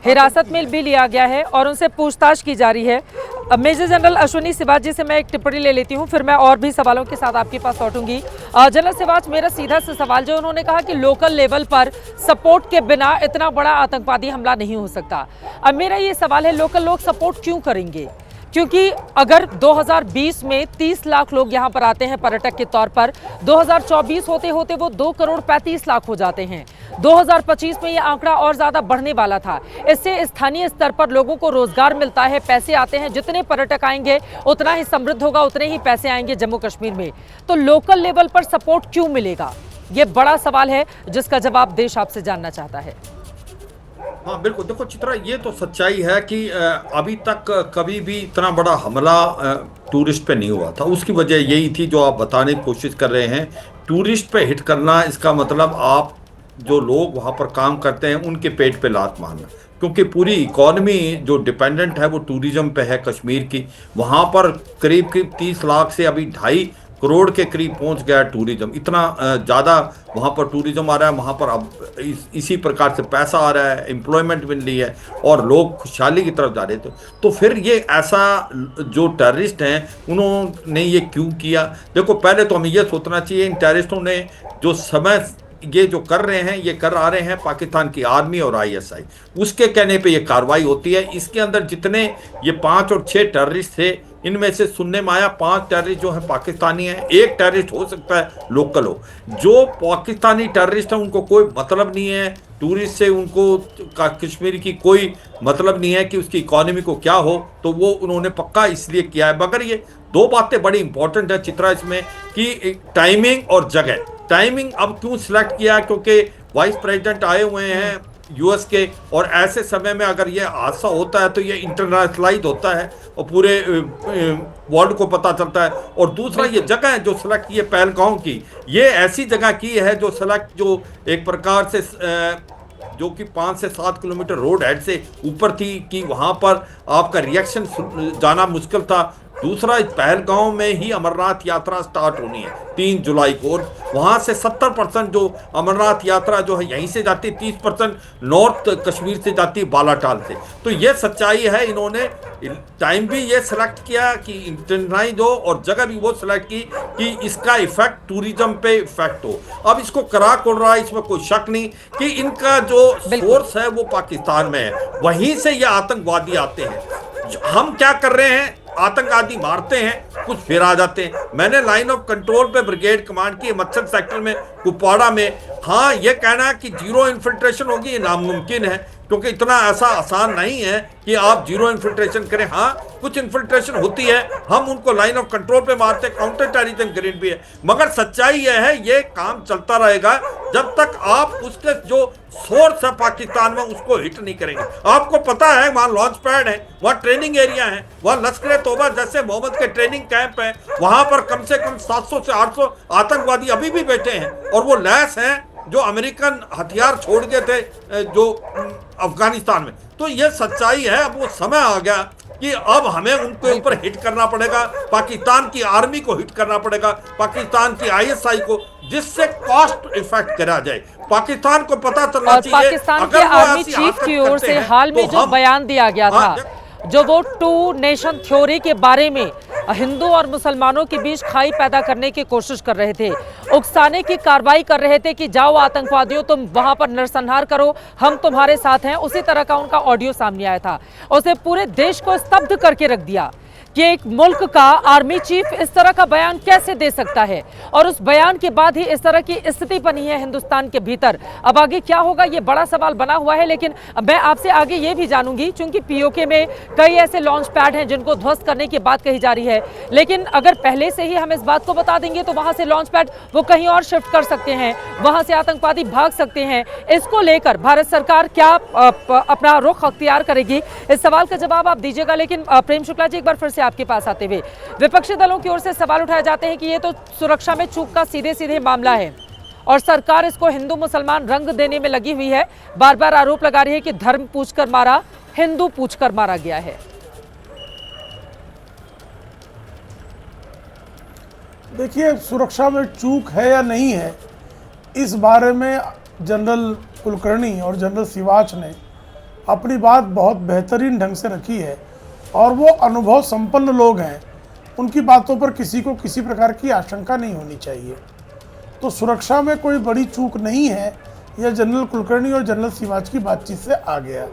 हिरासत में भी लिया गया है और उनसे पूछताछ की जा रही है। मेजर जनरल अश्विनी सिवाच जी से मैं एक टिप्पणी ले लेती हूँ, फिर मैं और भी सवालों के साथ आपके पास लौटूंगी। जनरल सिवाच, मेरा सीधा सा सवाल, जो उन्होंने कहा कि लोकल लेवल पर सपोर्ट के बिना इतना बड़ा आतंकवादी हमला नहीं हो सकता, अब मेरा ये सवाल है, लोकल लोग सपोर्ट क्यों करेंगे? क्योंकि अगर 2020 में 30 लाख लोग यहां पर आते हैं पर्यटक के तौर पर, 2024 होते होते वो 2 करोड़ 35 लाख हो जाते हैं। 2025 में ये आंकड़ा और ज्यादा बढ़ने वाला था। इससे स्थानीय स्तर पर लोगों को रोजगार मिलता है, पैसे आते हैं। जितने पर्यटक आएंगे उतना ही समृद्ध होगा, उतने ही पैसे आएंगे जम्मू कश्मीर में। तो लोकल लेवल पर सपोर्ट क्यों मिलेगा, ये बड़ा सवाल है जिसका जवाब देश आपसे जानना चाहता है। हाँ बिल्कुल, देखो चित्रा, ये तो सच्चाई है कि अभी तक कभी भी इतना बड़ा हमला टूरिस्ट पे नहीं हुआ था। उसकी वजह यही थी जो आप बताने की कोशिश कर रहे हैं। टूरिस्ट पे हिट करना, इसका मतलब आप जो लोग वहाँ पर काम करते हैं उनके पेट पे लात मारना, क्योंकि पूरी इकॉनमी जो डिपेंडेंट है वो टूरिज्म पे है कश्मीर की। वहाँ पर करीब 30 लाख से अभी 2.5 करोड़ के करीब पहुंच गया टूरिज्म। इतना ज़्यादा वहाँ पर टूरिज्म आ रहा है, वहाँ पर अब इसी प्रकार से पैसा आ रहा है, एम्प्लॉयमेंट मिल रही है और लोग खुशहाली की तरफ जा रहे थे। तो फिर ये ऐसा जो टेररिस्ट हैं उन्होंने ये क्यों किया? देखो, पहले तो हमें ये सोचना चाहिए इन टेररिस्टों ने जो समय ये जो कर रहे हैं, ये कर आ रहे हैं पाकिस्तान की आर्मी और ISI, उसके कहने पे ये कार्रवाई होती है। इसके अंदर जितने ये 5 और 6 टेररिस्ट थे, इनमें से सुनने में आया 5 टेररिस्ट जो हैं पाकिस्तानी हैं, 1 टेररिस्ट हो सकता है लोकल हो। जो पाकिस्तानी टेररिस्ट हैं उनको कोई मतलब नहीं है टूरिस्ट से, उनको कश्मीर की कोई मतलब नहीं है कि उसकी इकॉनमी को क्या हो, तो वो उन्होंने पक्का इसलिए किया है। मगर ये 2 बातें बड़ी इंपॉर्टेंट है चित्रा इसमें, कि टाइमिंग और जगह। टाइमिंग अब क्यों सिलेक्ट किया? क्योंकि वाइस प्रेसिडेंट आए हुए हैं US के, और ऐसे समय में अगर ये हादसा होता है तो ये इंटरनेशनलाइज होता है और पूरे वर्ल्ड को पता चलता है। और दूसरा, ये जगह है जो सेलेक्ट की है पहलगाम की, ये ऐसी जगह की है जो सेलेक्ट, जो एक प्रकार से जो कि 5 से 7 किलोमीटर रोड हेड से ऊपर थी, कि वहाँ पर आपका रिएक्शन जाना मुश्किल था। दूसरा, पहलगांव में ही अमरनाथ यात्रा स्टार्ट होनी है 3 जुलाई को, और वहाँ से 70% जो अमरनाथ यात्रा जो है यहीं से जाती है, 30% नॉर्थ कश्मीर से जाती है बालाटाल से। तो ये सच्चाई है, इन्होंने टाइम भी ये सिलेक्ट किया कि इंटरनाइज हो, और जगह भी वो सिलेक्ट की कि इसका इफेक्ट टूरिज्म पे इफेक्ट हो। अब इसको करा कोड़ रहा है, इसमें कोई शक नहीं कि इनका जो सोर्स है वो पाकिस्तान में है, वहीं से ये आतंकवादी आते हैं। हम क्या कर रहे हैं, आतंकवादी मारते हैं, कुछ फिर आ जाते हैं। मैंने लाइन ऑफ कंट्रोल पे ब्रिगेड कमांड की मत्स्य सेक्टर में कुपवाड़ा में, हाँ ये कहना है कि 0 इन्फिल्ट्रेशन होगी, ये नामुमकिन है, क्योंकि इतना ऐसा आसान नहीं है कि आप 0 इन्फिल्ट्रेशन करें। हाँ, कुछ इन्फिल्ट्रेशन होती है, हम उनको लाइन ऑफ कंट्रोल पे मारते, काउंटर टेररिज्म ग्रेड भी है। मगर सच्चाई यह है, ये काम चलता रहेगा जब तक आप उसके जो सोर्स है पाकिस्तान में उसको हिट नहीं करेंगे। आपको पता है वहाँ लॉन्च पैड है, वहाँ ट्रेनिंग एरिया है, वहाँ लश्कर तोबा जैसे मोहम्मद के ट्रेनिंग कैंप है, वहाँ पर कम से कम 700 से 800 आतंकवादी अभी भी बैठे हैं, और वो लैस हैं जो अमेरिकन हथियार छोड़ गए थे जो अफगानिस्तान में। तो ये सच्चाई है। अब वो समय आ गया कि अब हमें उनके ऊपर हिट करना पड़ेगा, पाकिस्तान की आर्मी को हिट करना पड़ेगा, पाकिस्तान की ISI को, जिससे कॉस्ट इफेक्ट करा जाए। पाकिस्तान को पता चलना चाहिए, पाकिस्तान के आर्मी चीफ की ओर से हाल में जो बयान दिया गया था, जो वो 2 नेशन थ्योरी के बारे में हिंदू और मुसलमानों के बीच खाई पैदा करने की कोशिश कर रहे थे, उकसाने की कार्रवाई कर रहे थे कि जाओ आतंकवादियों तुम वहां पर नरसंहार करो, हम तुम्हारे साथ हैं, उसी तरह का उनका ऑडियो सामने आया था। उसने पूरे देश को स्तब्ध करके रख दिया कि एक मुल्क का आर्मी चीफ इस तरह का बयान कैसे दे सकता है, और उस बयान के बाद ही इस तरह की स्थिति बनी है हिंदुस्तान के भीतर। अब आगे क्या होगा ये बड़ा सवाल बना हुआ है, लेकिन मैं आपसे आगे ये भी जानूंगी, चूंकि POK में कई ऐसे लॉन्च पैड हैं जिनको ध्वस्त करने की बात कही जा रही है, लेकिन अगर पहले से ही हम इस बात को बता देंगे तो वहां से लॉन्च पैड वो कहीं और शिफ्ट कर सकते हैं, वहां से आतंकवादी भाग सकते हैं। इसको लेकर भारत सरकार क्या अपना रुख अख्तियार करेगी, इस सवाल का जवाब आप दीजिएगा। लेकिन प्रेम शुक्ला जी, एक बार फिर से आपके पास आते हुए, विपक्षी दलों की ओर से सवाल उठाए जाते हैं कि ये तो सुरक्षा में चूक का सीधे सीधे मामला है और सरकार इसको हिंदू मुसलमान रंग देने में लगी हुई है। बार बार आरोप लगा रही है कि धर्म पूछकर मारा, हिंदू पूछकर मारा गया है। देखिए, सुरक्षा में चूक है या नहीं है, इस बारे में जनरल कुलकर्णी और जनरल सिवाच ने अपनी बात बहुत बेहतरीन ढंग से रखी है, और वो अनुभव संपन्न लोग हैं, उनकी बातों पर किसी को किसी प्रकार की आशंका नहीं होनी चाहिए। तो सुरक्षा में कोई बड़ी चूक नहीं है, यह जनरल कुलकर्णी और जनरल सिवाच की बातचीत से आ गया।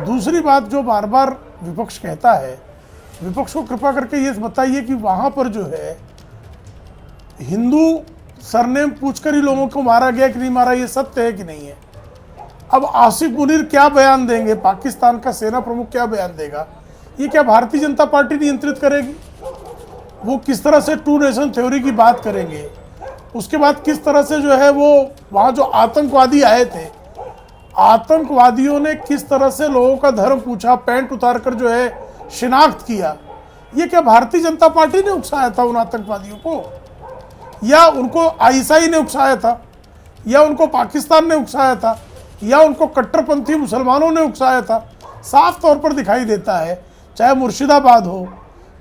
दूसरी बात जो बार बार विपक्ष कहता है विपक्ष को कृपा करके ये बताइए कि वहां पर जो है हिंदू सरनेम पूछकर ही लोगों को मारा गया कि नहीं मारा, ये सत्य है कि नहीं है। अब आसिफ मुनीर क्या बयान देंगे, पाकिस्तान का सेना प्रमुख क्या बयान देगा, ये क्या भारतीय जनता पार्टी नियंत्रित करेगी? वो किस तरह से टू नेशन थ्योरी की बात करेंगे, उसके बाद किस तरह से जो है वो वहाँ जो आतंकवादी आए थे, आतंकवादियों ने किस तरह से लोगों का धर्म पूछा, पैंट उतार कर जो है शिनाख्त किया, ये क्या भारतीय जनता पार्टी ने उकसाया था उन आतंकवादियों को, या उनको आईएसआई ने उकसाया था, या उनको पाकिस्तान ने उकसाया था, या उनको कट्टरपंथी मुसलमानों ने उकसाया था? साफ तौर पर दिखाई देता है, चाहे मुर्शिदाबाद हो,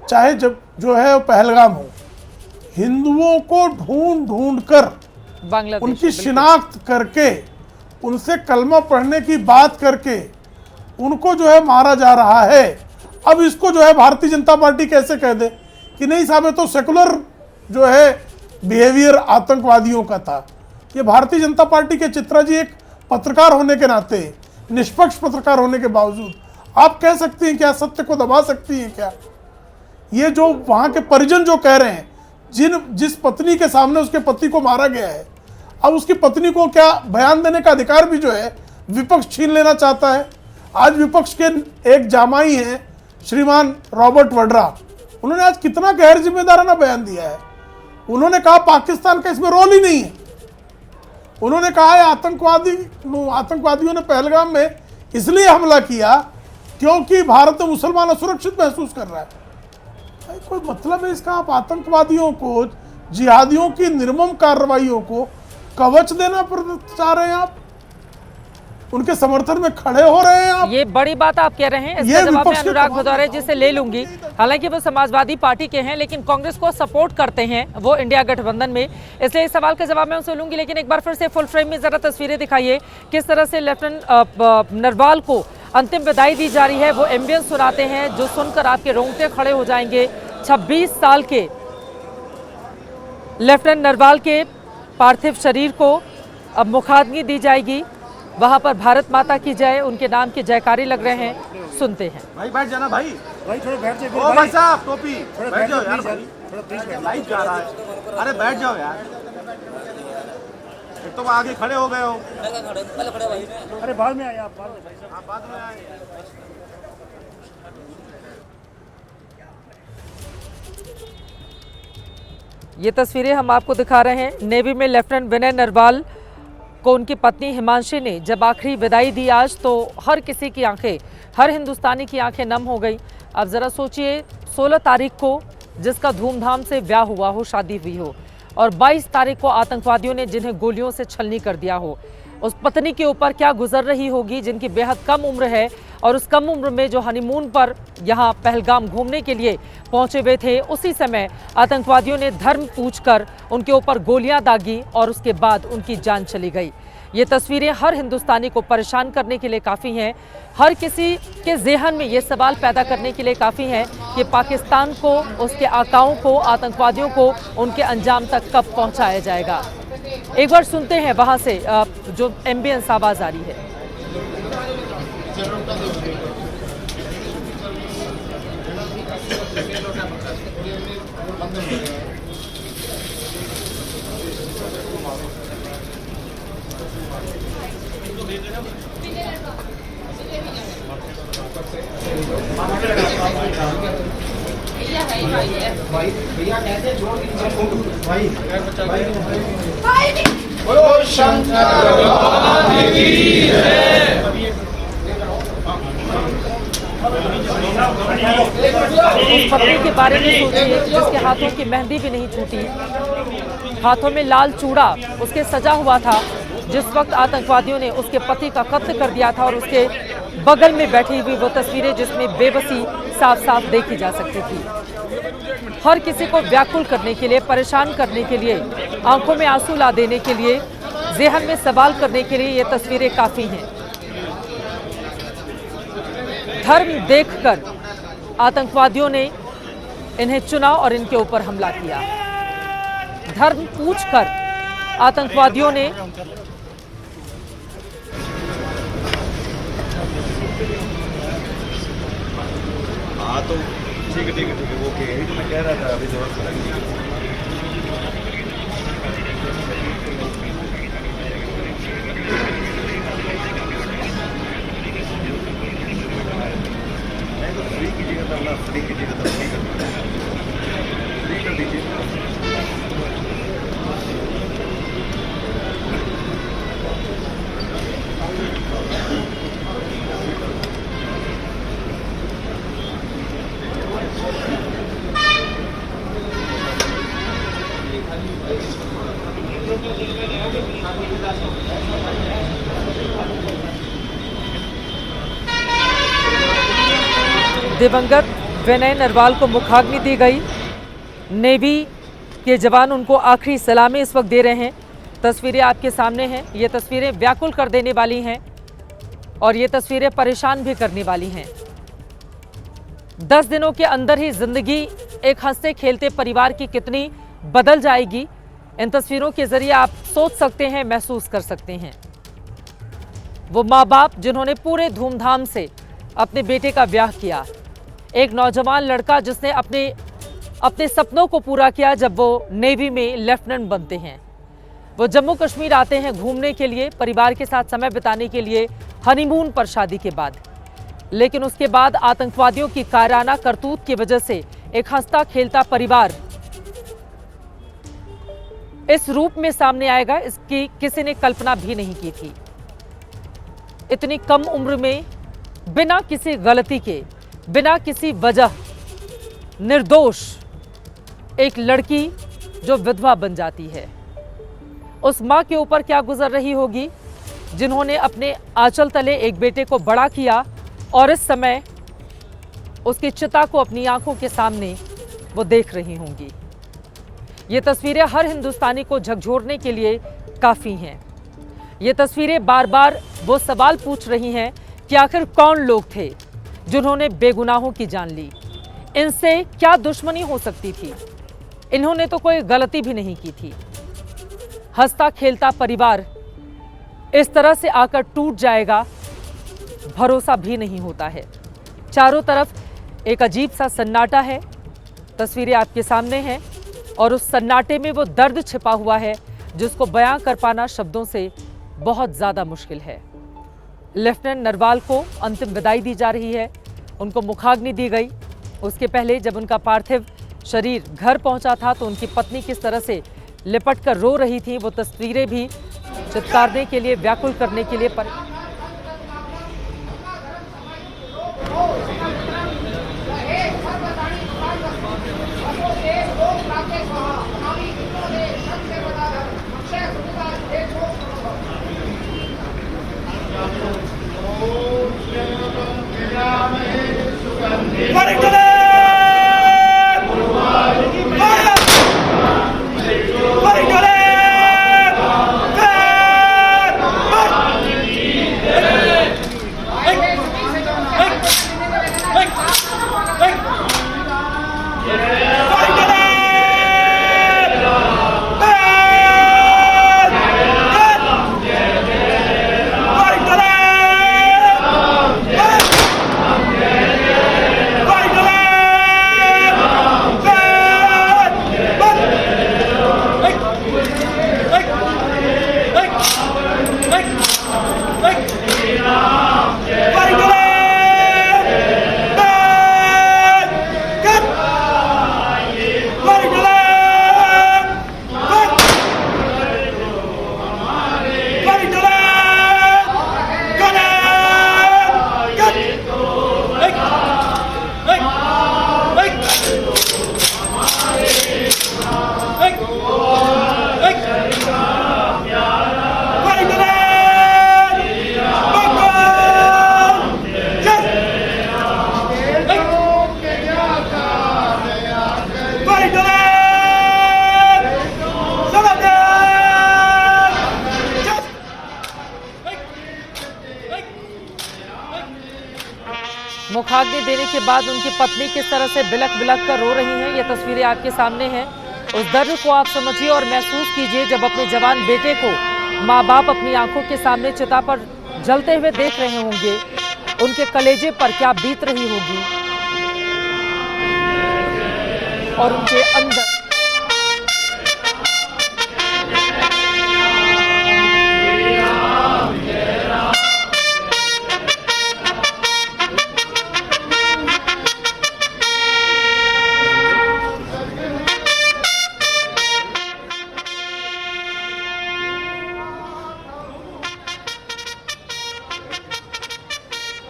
चाहे जब जो है पहलगाम हो, हिंदुओं को ढूंढ ढूंढ कर उनकी शिनाख्त करके, उनसे कलमा पढ़ने की बात करके उनको जो है मारा जा रहा है। अब इसको जो है भारतीय जनता पार्टी कैसे कह दे कि नहीं साहब ये तो सेकुलर जो है बिहेवियर आतंकवादियों का था? ये भारतीय जनता पार्टी के चित्रा जी एक पत्रकार होने के नाते, निष्पक्ष पत्रकार होने के बावजूद आप कह सकती हैं क्या, सत्य को दबा सकती हैं क्या? ये जो वहां के परिजन जो कह रहे हैं, जिस पत्नी के सामने उसके पति को मारा गया है, अब उसकी पत्नी को क्या बयान देने का अधिकार भी जो है विपक्ष छीन लेना चाहता है। आज विपक्ष के एक जामाई हैं श्रीमान रॉबर्ट वड्रा, उन्होंने आज कितना गैर जिम्मेदाराना बयान दिया है। उन्होंने कहा पाकिस्तान का इसमें रोल ही नहीं है। उन्होंने कहा है आतंकवादियों ने पहलगाम में इसलिए हमला किया क्योंकि भारत में मुसलमान असुरक्षित महसूस कर रहा है। भाई कोई मतलब है इसका? आप आतंकवादियों को, जिहादियों की निर्मम कार्रवाइयों को कवच देना चाह रहे हैं आप, उनके समर्थन में खड़े हो रहे हैं आप। ये बड़ी बात आप कह रहे हैं, इसका जवाब मैं अनुराग भदौरे जी से ले लूंगी। हालांकि वो समाजवादी पार्टी के हैं लेकिन कांग्रेस को सपोर्ट करते हैं वो इंडिया गठबंधन में, इसलिए इस सवाल का जवाब मैं उनसे लूंगी। लेकिन एक बार फिर से फुल फ्रेम में जरा तस्वीरें दिखाइए, किस तरह से लेफ्टिनेंट नरवाल को अंतिम विदाई दी जा रही है। वो एम्बियंस सुनाते हैं जो सुनकर आपके रोंगटे खड़े हो जाएंगे। 26 साल के लेफ्टिनेंट नरवाल के पार्थिव शरीर को अब मुखाग्नि दी जाएगी। वहां पर भारत माता की जय, उनके नाम के जयकारी लग रहे हैं, सुनते हैं। भाई बैठ जाना भाई थोड़ा बैठ जाओ। ओ भाई साहब टोपी बैठ जाओ यार, भाई लाइट जा रहा है, अरे बैठ जाओ यार, एक तो आगे खड़े हो गए हो। अरे बाद में आए आप, बाद में आए। ये तस्वीरें हम आपको दिखा रहे हैं। नेवी में लेफ्टिनेंट विनय नरवाल को उनकी पत्नी हिमांशी ने जब आखिरी विदाई दी आज, तो हर किसी की आंखें, हर हिंदुस्तानी की आंखें नम हो गई। अब ज़रा सोचिए 16 तारीख को जिसका धूमधाम से ब्याह हुआ हो, शादी हुई हो, और 22 तारीख को आतंकवादियों ने जिन्हें गोलियों से छलनी कर दिया हो, उस पत्नी के ऊपर क्या गुजर रही होगी जिनकी बेहद कम उम्र है और उस कम उम्र में जो हनीमून पर यहाँ पहलगाम घूमने के लिए पहुंचे हुए थे, उसी समय आतंकवादियों ने धर्म पूछकर उनके ऊपर गोलियां दागी और उसके बाद उनकी जान चली गई। ये तस्वीरें हर हिंदुस्तानी को परेशान करने के लिए काफ़ी हैं, हर किसी के ज़हन में ये सवाल पैदा करने के लिए काफ़ी हैं कि पाकिस्तान को, उसके आकाओं को, आतंकवादियों को उनके अंजाम तक कब पहुंचाया जाएगा। एक बार सुनते हैं वहाँ से जो एम्बियंस आवाज़ आ रही है। उस पत्नी के बारे में सोचिए जिसके हाथों की मेहंदी भी नहीं छूटी, हाथों में लाल चूड़ा उसके सजा हुआ था जिस वक्त आतंकवादियों ने उसके पति का कत्ल कर दिया था, और उसके बगल में बैठी हुई वो तस्वीरें जिसमें बेबसी साफ साफ देखी जा सकती थी। हर किसी को व्याकुल करने के लिए, परेशान करने के लिए, आंखों में आंसू ला देने के लिए, ज़हन में सवाल करने के लिए ये तस्वीरें काफ़ी हैं। धर्म देखकर आतंकवादियों ने इन्हें चुना और इनके ऊपर हमला किया। धर्म पूछकर आतंकवादियों ने ठीक है ओके, यही तो मैं कह रहा था, अभी जरूरत पड़ेगी। फ्री कीजिएगा तो फ्री कर दीजिए। दिवंगत विनय नरवाल को मुखाग्नि दी गई। नेवी के जवान उनको आखिरी सलामी इस वक्त दे रहे हैं। तस्वीरें आपके सामने हैं। ये तस्वीरें व्याकुल कर देने वाली हैं और ये तस्वीरें परेशान भी करने वाली हैं। 10 दिनों के अंदर ही जिंदगी एक हंसते खेलते परिवार की कितनी बदल जाएगी, इन तस्वीरों के जरिए आप सोच सकते हैं, महसूस कर सकते हैं। वो माँ बाप जिन्होंने पूरे धूमधाम से अपने बेटे का ब्याह किया, एक नौजवान लड़का जिसने अपने सपनों को पूरा किया जब वो नेवी में लेफ्टिनेंट बनते हैं। वो जम्मू कश्मीर आते हैं घूमने के लिए, परिवार के साथ समय बिताने के लिए, हनीमून पर शादी के बाद। लेकिन उसके बाद आतंकवादियों की कायराना करतूत की वजह से एक हंसता खेलता परिवार इस रूप में सामने आएगा, इसकी किसी ने कल्पना भी नहीं की थी। इतनी कम उम्र में बिना किसी गलती के, बिना किसी वजह, निर्दोष एक लड़की जो विधवा बन जाती है, उस मां के ऊपर क्या गुजर रही होगी जिन्होंने अपने आंचल तले एक बेटे को बड़ा किया और इस समय उसकी चिता को अपनी आंखों के सामने वो देख रही होंगी। ये तस्वीरें हर हिंदुस्तानी को झकझोरने के लिए काफ़ी हैं। ये तस्वीरें बार बार वो सवाल पूछ रही हैं कि आखिर कौन लोग थे जिन्होंने बेगुनाहों की जान ली, इनसे क्या दुश्मनी हो सकती थी, इन्होंने तो कोई गलती भी नहीं की थी। हंसता खेलता परिवार इस तरह से आकर टूट जाएगा, भरोसा भी नहीं होता है। चारों तरफ एक अजीब सा सन्नाटा है। तस्वीरें आपके सामने हैं और उस सन्नाटे में वो दर्द छिपा हुआ है जिसको बयां कर पाना शब्दों से बहुत ज़्यादा मुश्किल है। लेफ्टिनेंट नरवाल को अंतिम विदाई दी जा रही है, उनको मुखाग्नि दी गई। उसके पहले जब उनका पार्थिव शरीर घर पहुंचा था तो उनकी पत्नी किस तरह से लिपट कर रो रही थी, वो तस्वीरें भी चित्कारने के लिए, व्याकुल करने के लिए मुखाग्नि देने के बाद उनकी पत्नी किस तरह से बिलख बिलख कर रो रही हैं, ये तस्वीरें आपके सामने हैं। उस दर्द को आप समझिए और महसूस कीजिए जब अपने जवान बेटे को माँ बाप अपनी आंखों के सामने चिता पर जलते हुए देख रहे होंगे, उनके कलेजे पर क्या बीत रही होगी। और उनके अंदर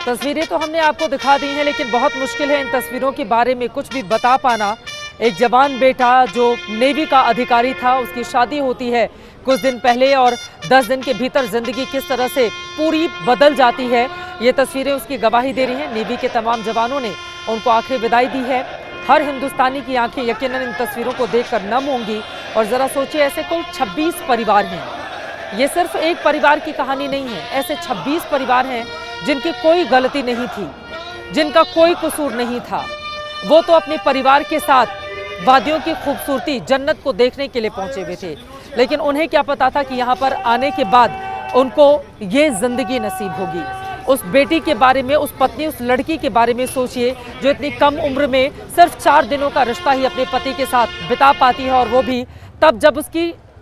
तस्वीरें तो हमने आपको दिखा दी हैं, लेकिन बहुत मुश्किल है इन तस्वीरों के बारे में कुछ भी बता पाना। एक जवान बेटा जो नेवी का अधिकारी था, उसकी शादी होती है कुछ दिन पहले और 10 दिन के भीतर जिंदगी किस तरह से पूरी बदल जाती है, ये तस्वीरें उसकी गवाही दे रही हैं। नेवी के तमाम जवानों ने उनको आखिरी विदाई दी है। हर हिंदुस्तानी की आंखें यकीनन इन तस्वीरों को देखकर नम होंगी। और जरा सोचिए, ऐसे कुल 26 परिवार हैं। ये सिर्फ एक परिवार की कहानी नहीं है, ऐसे 26 परिवार हैं जिनकी कोई गलती नहीं थी, जिनका कोई कसूर नहीं था। वो तो अपने परिवार के साथ वादियों की खूबसूरती, जन्नत को देखने के लिए पहुंचे हुए थे, लेकिन उन्हें क्या पता था कि यहाँ पर आने के बाद उनको ये जिंदगी नसीब होगी। उस बेटी के बारे में, उस पत्नी, उस लड़की के बारे में सोचिए जो इतनी कम उम्र में सिर्फ 4 दिनों का रिश्ता ही अपने पति के साथ बिता पाती है, और वो भी तब जब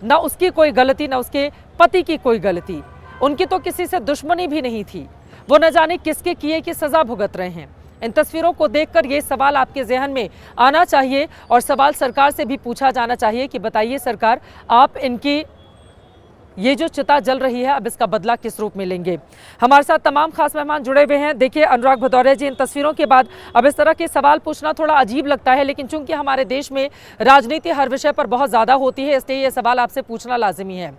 ना उसकी कोई गलती, ना उसके पति की कोई गलती। उनकी तो किसी से दुश्मनी भी नहीं थी। वो न जाने किसके किए की सजा भुगत रहे हैं। इन तस्वीरों को देखकर ये सवाल आपके जहन में आना चाहिए और सवाल सरकार से भी पूछा जाना चाहिए कि बताइए सरकार, आप इनकी ये जो चिता जल रही है, अब इसका बदला किस रूप में लेंगे। हमारे साथ तमाम खास मेहमान जुड़े हुए हैं। देखिए अनुराग भदौरिया जी, इन तस्वीरों के बाद अब इस तरह के सवाल पूछना थोड़ा अजीब लगता है, लेकिन चूंकि हमारे देश में राजनीति हर विषय पर बहुत ज़्यादा होती है, इसलिए ये सवाल आपसे पूछना लाजिमी है।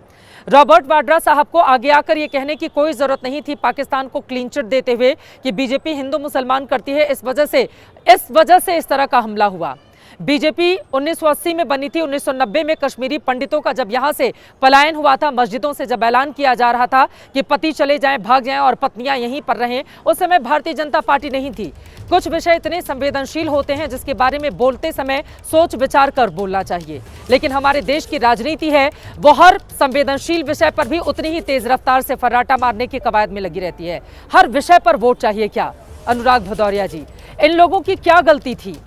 रॉबर्ट वाड्रा साहब को आगे आकर ये कहने की कोई ज़रूरत नहीं थी पाकिस्तान को क्लीन चिट देते हुए कि बीजेपी हिंदू मुसलमान करती है, इस वजह से इस तरह का हमला हुआ। बीजेपी 1980 में बनी थी। 1990 में कश्मीरी पंडितों का जब यहाँ से पलायन हुआ था, मस्जिदों से जब ऐलान किया जा रहा था कि पति चले जाएं, भाग जाएं और पत्नियां यहीं पर रहें, उस समय भारतीय जनता पार्टी नहीं थी। कुछ विषय इतने संवेदनशील होते हैं जिसके बारे में बोलते समय सोच विचार कर बोलना चाहिए, लेकिन हमारे देश की राजनीति है वो हर संवेदनशील विषय पर भी उतनी ही तेज रफ्तार से फर्राटा मारने की कवायद में लगी रहती है। हर विषय पर वोट चाहिए क्या? अनुराग भदौरिया जी, इन लोगों की क्या गलती थी?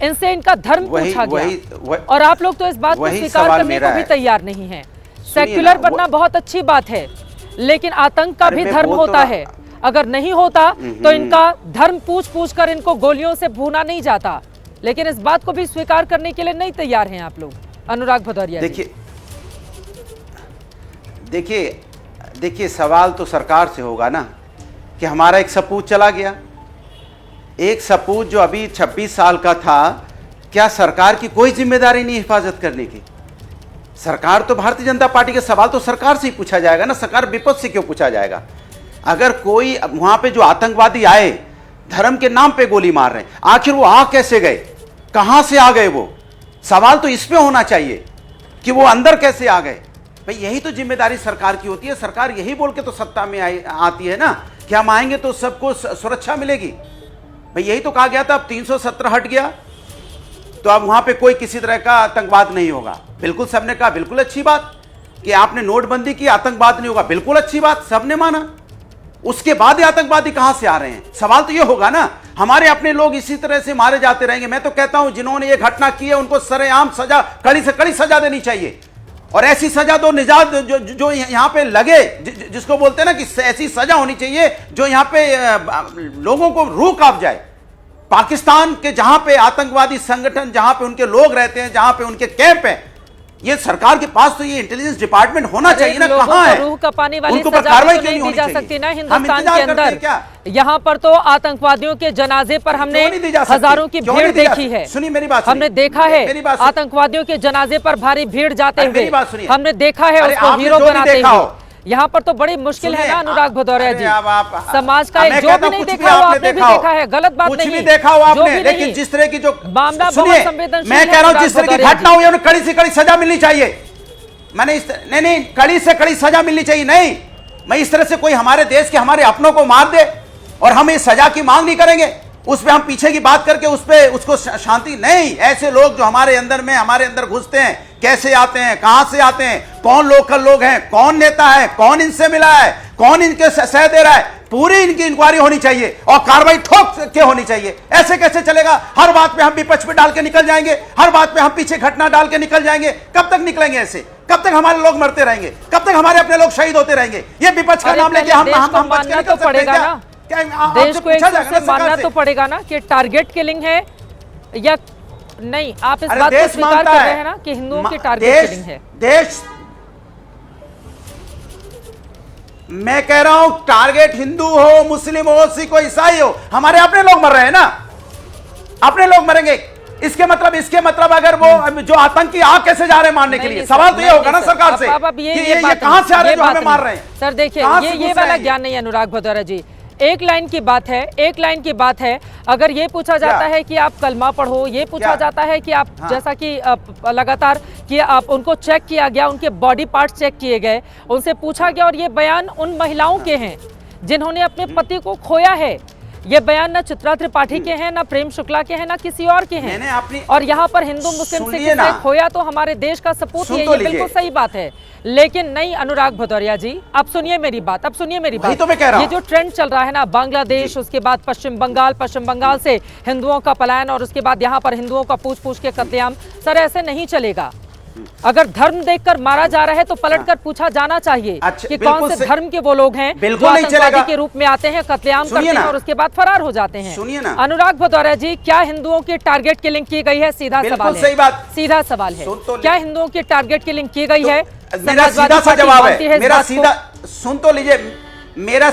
इनसे इनका धर्म पूछा गया और आप लोग तो इस बात को स्वीकार करने को भी तैयार नहीं हैं। सेक्युलर बनना बहुत अच्छी बात है, लेकिन आतंक का भी धर्म होता है। अगर नहीं होता तो इनका धर्म पूछ कर इनको गोलियों से भूना नहीं जाता, लेकिन इस बात को भी स्वीकार करने के लिए नहीं तैयार हैं आप लोग। अनुराग भदौरिया, देखिए सवाल तो सरकार से होगा ना कि हमारा एक सपूत चला गया, एक सपूत जो अभी 26 साल का था, क्या सरकार की कोई जिम्मेदारी नहीं हिफाजत करने की? सरकार तो भारतीय जनता पार्टी के सवाल तो सरकार से ही पूछा जाएगा ना, सरकार विपक्ष से क्यों पूछा जाएगा? अगर कोई वहां पे जो आतंकवादी आए धर्म के नाम पे गोली मार रहे हैं, आखिर वो आ कैसे गए, कहां से आ गए? वो सवाल तो इस पे होना चाहिए कि वो अंदर कैसे आ गए। भाई यही तो जिम्मेदारी सरकार की होती है। सरकार यही बोल के तो सत्ता में आती है ना कि हम आएंगे तो सबको सुरक्षा मिलेगी। भाई यही तो कहा गया था, अब 317 हट गया तो अब वहां पे कोई किसी तरह का आतंकवाद नहीं होगा। बिल्कुल सबने कहा बिल्कुल अच्छी बात कि आपने नोटबंदी की, आतंकवाद नहीं होगा, बिल्कुल अच्छी बात, सबने माना। उसके बाद ये आतंकवादी कहां से आ रहे हैं? सवाल तो ये होगा ना, हमारे अपने लोग इसी तरह से मारे जाते रहेंगे। मैं तो कहता हूं जिन्होंने ये घटना की है उनको सरेआम सजा, कड़ी से कड़ी सजा देनी चाहिए, और ऐसी सजा तो निजात जो यहाँ पे लगे, जिसको बोलते हैं ना कि ऐसी सजा होनी चाहिए जो यहाँ पे लोगों को रूह कांप जाए। पाकिस्तान के जहां पे आतंकवादी संगठन, जहां पे उनके लोग रहते हैं, जहां पे उनके कैंप हैं, ये सरकार के पास तो ये इंटेलिजेंस डिपार्टमेंट होना चाहिए ना। कहां है? रूह कपाने वाली उनको पर सजा कार्रवाई तो क्यों नहीं नहीं दी जा होनी सकती ना चाहिए? हिंदुस्तान के अंदर। यहाँ पर तो आतंकवादियों के जनाजे पर हमने हजारों की भीड़ देखी है। सुनिए मेरी बात, हमने देखा है आतंकवादियों के जनाजे पर भारी भीड़ जाते हुए, हमने देखा है उसको हीरो बनाते हुए। यहाँ पर तो बड़ी मुश्किल है ना अनुराग भदौरिया जी। समाज का एक जो भी नहीं देखा हो आपने भी देखा है, गलत बात नहीं, कुछ भी देखा हो आपने, लेकिन जिस तरह की जो मामला बहुत संवेदनशील, मैं कह रहा हूँ जिस तरह की घटना हुई उन्हें कड़ी से कड़ी सजा मिलनी चाहिए। मैंने नहीं, कड़ी से कड़ी सजा मिलनी चाहिए। नहीं, मैं इस तरह से कोई हमारे देश के हमारे अपनों को मार दे और हम इस सजा की मांग नहीं करेंगे, उस पे हम पीछे की बात करके उस पे उसको शांति नहीं। ऐसे लोग जो हमारे अंदर घुसते हैं, कैसे आते हैं, कहां से आते हैं, कौन लोकल लोग हैं, कौन नेता है, कौन इनसे मिला है, कौन इनके सह दे रहा है, पूरी इनकी इंक्वायरी होनी चाहिए और कार्रवाई ठोक के होनी चाहिए। ऐसे कैसे चलेगा? हर बात पे हम विपक्ष पे डाल के निकल जाएंगे, हर बात पे हम पीछे घटना डाल के निकल जाएंगे। कब तक निकलेंगे ऐसे? कब तक हमारे लोग मरते रहेंगे? कब तक हमारे अपने लोग शहीद होते रहेंगे? ये विपक्ष का नाम लेके हम बच के निकल सकते हैं क्या? देश को एक से मानना तो पड़ेगा ना कि टारगेट किलिंग है या नहीं। आप इस बात को स्वीकार कर रहे हैं ना कि हिंदुओं की टारगेट किलिंग है? देश, मैं कह रहा हूं टारगेट हिंदू हो, मुस्लिम हो, सिख हो, ईसाई हो, हमारे अपने लोग मर रहे हैं ना, अपने लोग मरेंगे। इसके मतलब अगर वो जो आतंकी आ कैसे जा रहे हैं मारने के लिए? सवाल तो ये होगा ना सरकार से कि ये कहां से आ रहे हैं जो हमें मार रहे हैं? सर देखिए, ये वाला ज्ञान नहीं है अनुराग भदौरिया जी। एक लाइन की बात है, अगर ये पूछा जाता है कि आप कलमा पढ़ो, ये पूछा जाता है कि आप जैसा कि लगातार कि आप उनको चेक किया गया, उनके बॉडी पार्ट्स चेक किए गए, उनसे पूछा गया और ये बयान उन महिलाओं के हैं जिन्होंने अपने पति को खोया है। ये बयान ना चित्रा त्रिपाठी के हैं, ना प्रेम शुक्ला के हैं, ना किसी और के हैं। और यहाँ पर हिंदू मुस्लिम से किसने खोया तो हमारे देश का सपूत है, ये बिल्कुल सही बात है। लेकिन नहीं अनुराग भदौरिया जी, अब सुनिए मेरी बात, तो मैं कह रहा ये जो ट्रेंड चल रहा है ना, बांग्लादेश, उसके बाद पश्चिम बंगाल से हिंदुओं का पलायन और उसके बाद यहाँ पर हिंदुओं का पूछ के कत्लेआम, सर ऐसे नहीं चलेगा। अगर धर्म देखकर मारा जा रहा है तो पलटकर पूछा जाना चाहिए कि कौन से धर्म के वो लोग हैं जो आतंकवादी के रूप में आते हैं, कत्लेआम करते हैं और उसके बाद फरार हो जाते हैं। अनुराग भदौरिया जी, क्या हिंदुओं की टारगेट किलिंग की गई है? सीधा सवाल है। क्या हिंदुओं की टारगेट किलिंग की गई है? मेरा सीधा सा जवाब है, मेरा सीधा, सुन तो लीजिए, मेरा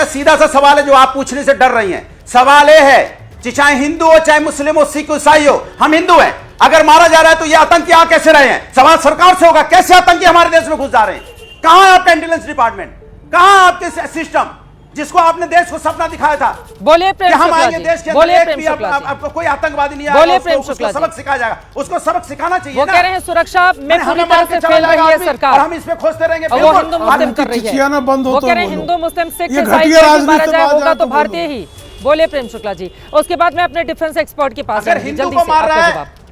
सीधा सा सवाल है जो आप पूछने से डर रही हैं। सवाल ये है कि चाहे हिंदू हो, चाहे मुस्लिम हो, सिख हो, ईसाई हो, हम हिंदू हैं। अगर मारा जा रहा है तो ये आतंकी आ कैसे रहे हैं? सवाल सरकार से होगा, कैसे आतंकी हमारे देश में घुस जा रहे हैं? कहां है आपका इंटेलिजेंस डिपार्टमेंट? कहां आपके सिस्टम जिसको आपने देश को सपना दिखाया था? बोलिए प्रेम शुक्ला हमारे देश के अंदर आपको कोई आतंकवादी नहीं आएगा, उसको सबक सिखाया जाएगा, उसको सबक सिखाना चाहिए। वो कह रहे हैं सुरक्षा में पूरी तरह से फेल रही है सरकार, हम इस पे खोजते रहेंगे। वो हिंदू मुस्लिम कर रही है, वो कह रहे हैं हिंदू मुस्लिम सिख ईसाई मारा जाए होगा तो भारतीय ही। बोलिए प्रेम शुक्ला जी, उसके बाद मैं अपने डिफेंस एक्सपर्ट के पास जल्दी से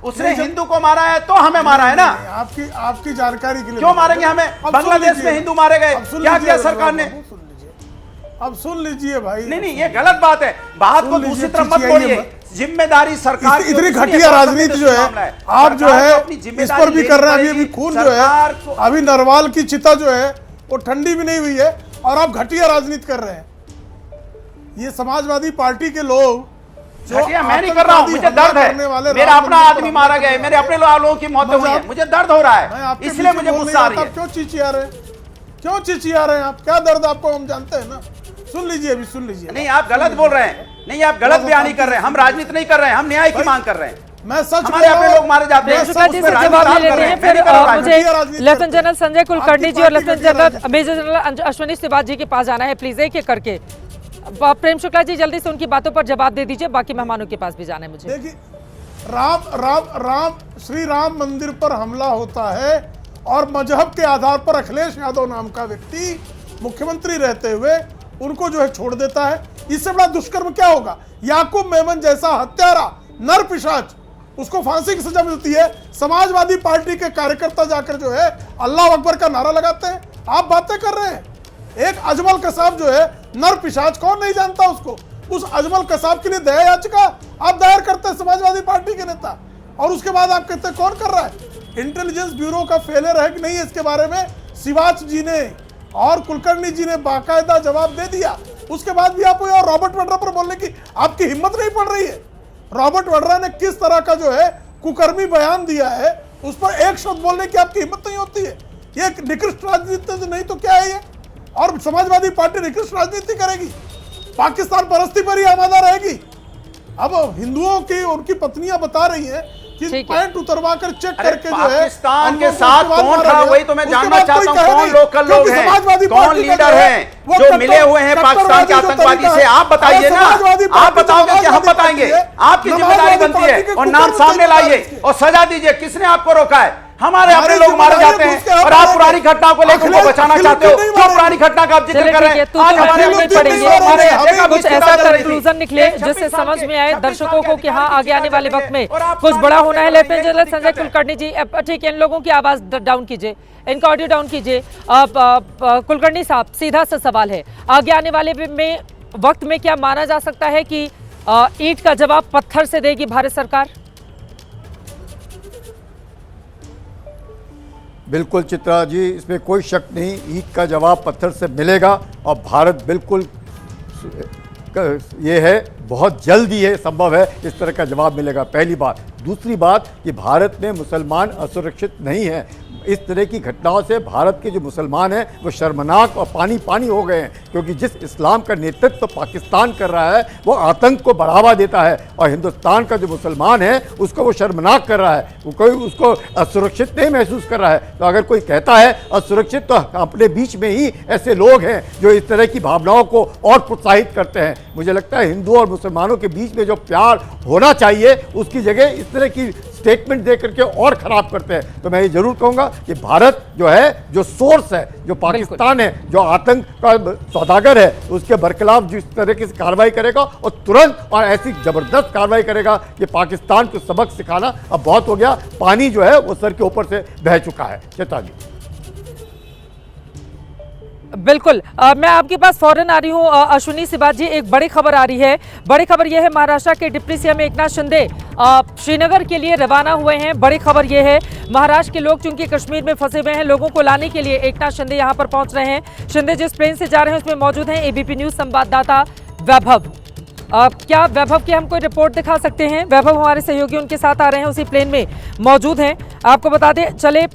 उसने हिंदू को मारा है तो हमें मारा है ना। आपकी जानकारी के लिए क्यों मारेंगे हमें? बांग्लादेश में हिंदू मारे गए, क्या किया सरकार ने? अब सुन लीजिए भाई। नहीं, ये गलत बात है, बात को दूसरी तरफ मत बोलिए। जिम्मेदारी सरकार की, इतनी घटिया राजनीति जो है आप जो है इस पर भी कर रहे हैं। अभी खून जो है, अभी नरवाल की चिता जो है वो ठंडी भी नहीं हुई है और आप घटिया राजनीति कर रहे हैं। ये समाजवादी पार्टी के लोग मैं नहीं कर रहा हूं, मुझे दर्द है, मेरा अपना आदमी मारा गया है, मेरे अपने लोगों की मौत हुई है, मुझे दर्द हो रहा है, इसलिए मुझे गुस्सा आ रही है। क्यों चिचिया रहे हैं आप? क्या दर्द आपको हम जानते हैं ना। सुन लीजिए, अभी सुन लीजिए। नहीं, आप गलत बोल रहे हैं, नहीं आप गलत बयानी कर रहे हैं। हम राजनीति नहीं कर रहे हैं, हम न्याय की मांग कर रहे हैं। मैं सच हमारे अपने लोग मारे जाते हैं, जवाब ले लेते हैं। फिर मुझे लेफ्टिनेंट जनरल संजय कुलकर्णी जी और lieutenant general major general Ashwini Srivastava ji के पास जाना है, प्लीज एक एक करके। प्रेम शुक्ला जी जल्दी से उनकी बातों पर जवाब दे दीजिए, बाकी मेहमानों के पास भी जाना है मुझे। देखिए, श्री राम मंदिर पर हमला होता है और मजहब के आधार पर अखिलेश यादव नाम का व्यक्ति मुख्यमंत्री रहते हुए उनको जो है छोड़ देता है। इससे बड़ा दुष्कर्म क्या होगा? याकूब मेमन जैसा हत्यारा, नर पिशाच, उसको फांसी की सजा मिलती है। समाजवादी पार्टी के कार्यकर्ता जाकर जो है अल्लाह अकबर का नारा लगाते हैं। आप बातें कर रहे हैं। एक अजमल कसाब जो है नर पिशाच, कौन नहीं जानता उसको? उस अजमल कसाब के लिए दया याचिका आप दायर करते हैं समाजवादी पार्टी के नेता, और उसके बाद आप कहते हैं कौन कर रहा है? इंटेलिजेंस ब्यूरो का फेलियर है कि नहीं, इसके बारे में श्रीवास्तव जी ने और कुलकर्णी जी ने बाकायदा जवाब दे दिया। उसके बाद भी आप रॉबर्ट वाड्रा पर बोलने की आपकी हिम्मत नहीं पड़ रही है। रॉबर्ट वाड्रा ने किस तरह का जो है कुकर्मी बयान दिया है, उस पर एक शब्द बोलने की आपकी हिम्मत नहीं होती है। ये निकृष्ट राजनीति नहीं तो क्या है ये? और समाजवादी पार्टी निकृष्ट राजनीति करेगी, पाकिस्तान परस्ती पर ही आमादा रहेगी। अब हिंदुओं की उनकी पत्नियां बता रही हैं कि पैंट उतरवा कर चेक करके जो है पाकिस्तान के साथ कौन खड़ा, वही तो मैं जानना चाहता हूं। कौन लोकल लोग हैं, कौन लीडर हैं जो मिले हुए हैं पाकिस्तान के आतंकवादी से? आप बताइए ना, आप बताओगे कि हम बताएंगे? आपकी जिम्मेदारी बनती है और नाम सामने लाइए और सजा दीजिए। किसने आपको रोका है? हमारे अपने लोग मारे जाते हैं और आप पुरानी घटनाओं को लेकर उनको बचाना चाहते हो। क्यों पुरानी घटना का आप जिक्र कर रहे हैं? आज हमारे अपने पड़ेंगे कुछ ऐसा कंक्लूजन निकले जिससे समझ में आए दर्शकों को कि हाँ आगे आने वाले वक्त में कुछ बड़ा होना है। लेफ्टिनेंट जनरल संजय कुलकर्णी जी, ठीक है, इन लोगों की आवाज डाउन कीजिए, इनका ऑडियो डाउन कीजिए। कुलकर्णी साहब, सीधा सा सवाल है, आगे आने वाले वक्त में क्या माना जा सकता है कि ईंट का जवाब पत्थर से देगी भारत सरकार? बिल्कुल चित्रा जी, इसमें कोई शक नहीं, ईंट का जवाब पत्थर से मिलेगा और भारत बिल्कुल ये है बहुत जल्द ही है, संभव है इस तरह का जवाब मिलेगा, पहली बात। दूसरी बात कि भारत में मुसलमान असुरक्षित नहीं है। इस तरह की घटनाओं से भारत के जो मुसलमान हैं वो शर्मनाक और पानी पानी हो गए हैं, क्योंकि जिस इस्लाम का नेतृत्व पाकिस्तान कर रहा है वो आतंक को बढ़ावा देता है और हिंदुस्तान का जो मुसलमान है उसको वो शर्मनाक कर रहा है, वो कोई उसको असुरक्षित नहीं महसूस कर रहा है। तो अगर कोई कहता है असुरक्षित, तो अपने बीच में ही ऐसे लोग हैं जो इस तरह की भावनाओं को और प्रोत्साहित करते हैं। मुझे लगता है हिंदू और मुसलमानों के बीच में जो प्यार होना चाहिए उसकी जगह इस तरह की स्टेटमेंट दे करके और खराब करते हैं। तो मैं ये जरूर कहूंगा कि भारत जो है, जो सोर्स है, जो पाकिस्तान है, जो आतंक का सौदागर है, उसके बरखिलाफ जिस तरीके से कार्रवाई करेगा और तुरंत और ऐसी जबरदस्त कार्रवाई करेगा कि पाकिस्तान को सबक सिखाना अब बहुत हो गया, पानी जो है वो सर के ऊपर से बह चुका है। चेता जी बिल्कुल, मैं आपके पास फौरन आ रही हूँ। अश्विनी सिबात जी, एक बड़ी खबर आ रही है। बड़ी खबर यह है, महाराष्ट्र के डिप्टी सीएम एकनाथ शिंदे श्रीनगर के लिए रवाना हुए हैं। बड़ी खबर यह है, महाराष्ट्र के लोग चूंकि कश्मीर में फंसे हुए हैं, लोगों को लाने के लिए एकनाथ शिंदे यहां पर पहुंच रहे हैं। शिंदे जिस प्लेन से जा रहे हैं उसमें मौजूद हैं एबीपी न्यूज संवाददाता वैभव। क्या वैभव की हम कोई रिपोर्ट दिखा सकते हैं? वैभव हमारे सहयोगी उनके साथ आ रहे हैं, उसी प्लेन में मौजूद हैं। आपको बताते चले,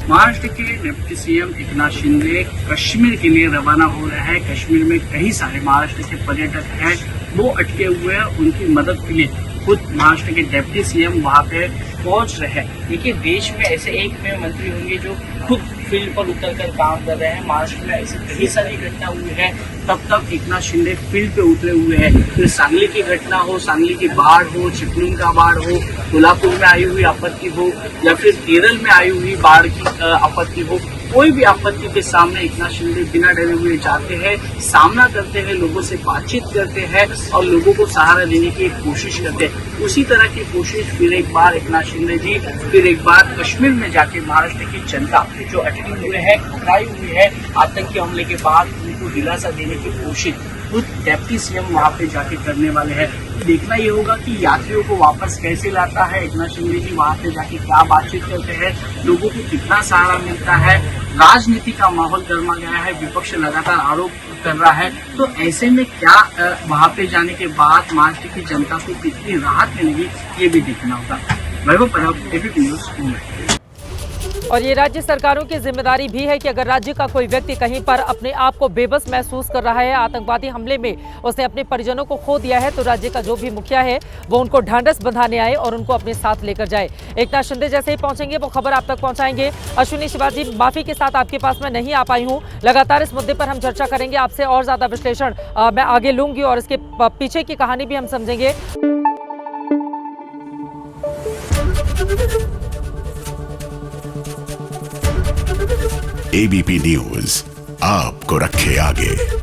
महाराष्ट्र के डिप्टी सीएम एकनाथ शिंदे कश्मीर के लिए रवाना हो रहे हैं। कश्मीर में कई सारे महाराष्ट्र के पर्यटक हैं, वो अटके हुए हैं, उनकी मदद के लिए खुद महाराष्ट्र के डिप्टी सीएम वहां पे पहुंच रहे हैं। देखिए, देश में ऐसे एक में मंत्री होंगे जो खुद फील्ड पर उतरकर काम कर रहे हैं। महाराष्ट्र में ऐसी कई सारी घटना हुई है, तब तक एकनाथ शिंदे फील्ड पे उतरे हुए हैं। फिर सांगली की घटना हो, सांगली की बाढ़ हो, चिपळूण का बाढ़ हो, कोल्हापुर में आई हुई आपत्ति हो, या फिर केरल में आई हुई बाढ़ की आपत्ति हो, कोई भी आपत्ति के सामने एकनाथ शिंदे बिना डरे हुए जाते हैं, सामना करते हैं, लोगों से बातचीत करते हैं और लोगों को सहारा देने की कोशिश करते हैं। उसी तरह की कोशिश फिर एक बार एकनाथ शिंदे जी फिर एक बार कश्मीर में जाके महाराष्ट्र की जनता जो अटके हुए है, घबराई हुई है आतंकी हमले के बाद, उनको दिलासा देने की कोशिश खुद डिप्टी सीएम वहां पे जाके करने वाले हैं। देखना ये होगा कि यात्रियों को वापस कैसे लाता है एकनाथ शिंदे जी, वहां पे जाके क्या बातचीत करते हैं, लोगों को कितना सहारा मिलता है। राजनीति का माहौल गर्मा गया है, विपक्ष लगातार आरोप कर रहा है, तो ऐसे में क्या वहां पे जाने के बाद महाराष्ट्र की जनता को कितनी राहत मिलेगी, ये भी देखना होगा। वैभव परब, एबीपी न्यूज, मुंबई। और ये राज्य सरकारों की जिम्मेदारी भी है कि अगर राज्य का कोई व्यक्ति कहीं पर अपने आप को बेबस महसूस कर रहा है, आतंकवादी हमले में उसने अपने परिजनों को खो दिया है, तो राज्य का जो भी मुखिया है वो उनको ढांढस बंधाने आए और उनको अपने साथ लेकर जाए। एकनाथ शिंदे जैसे ही पहुंचेंगे वो खबर आप तक पहुंचाएंगे। अश्विनी शिवाजी, माफी के साथ आपके पास मैं नहीं आ पाई हूं, लगातार इस मुद्दे पर हम चर्चा करेंगे, आपसे और ज्यादा विश्लेषण मैं आगे लूंगी और इसके पीछे की कहानी भी हम समझेंगे। एबीपी न्यूज आपको रखे आगे।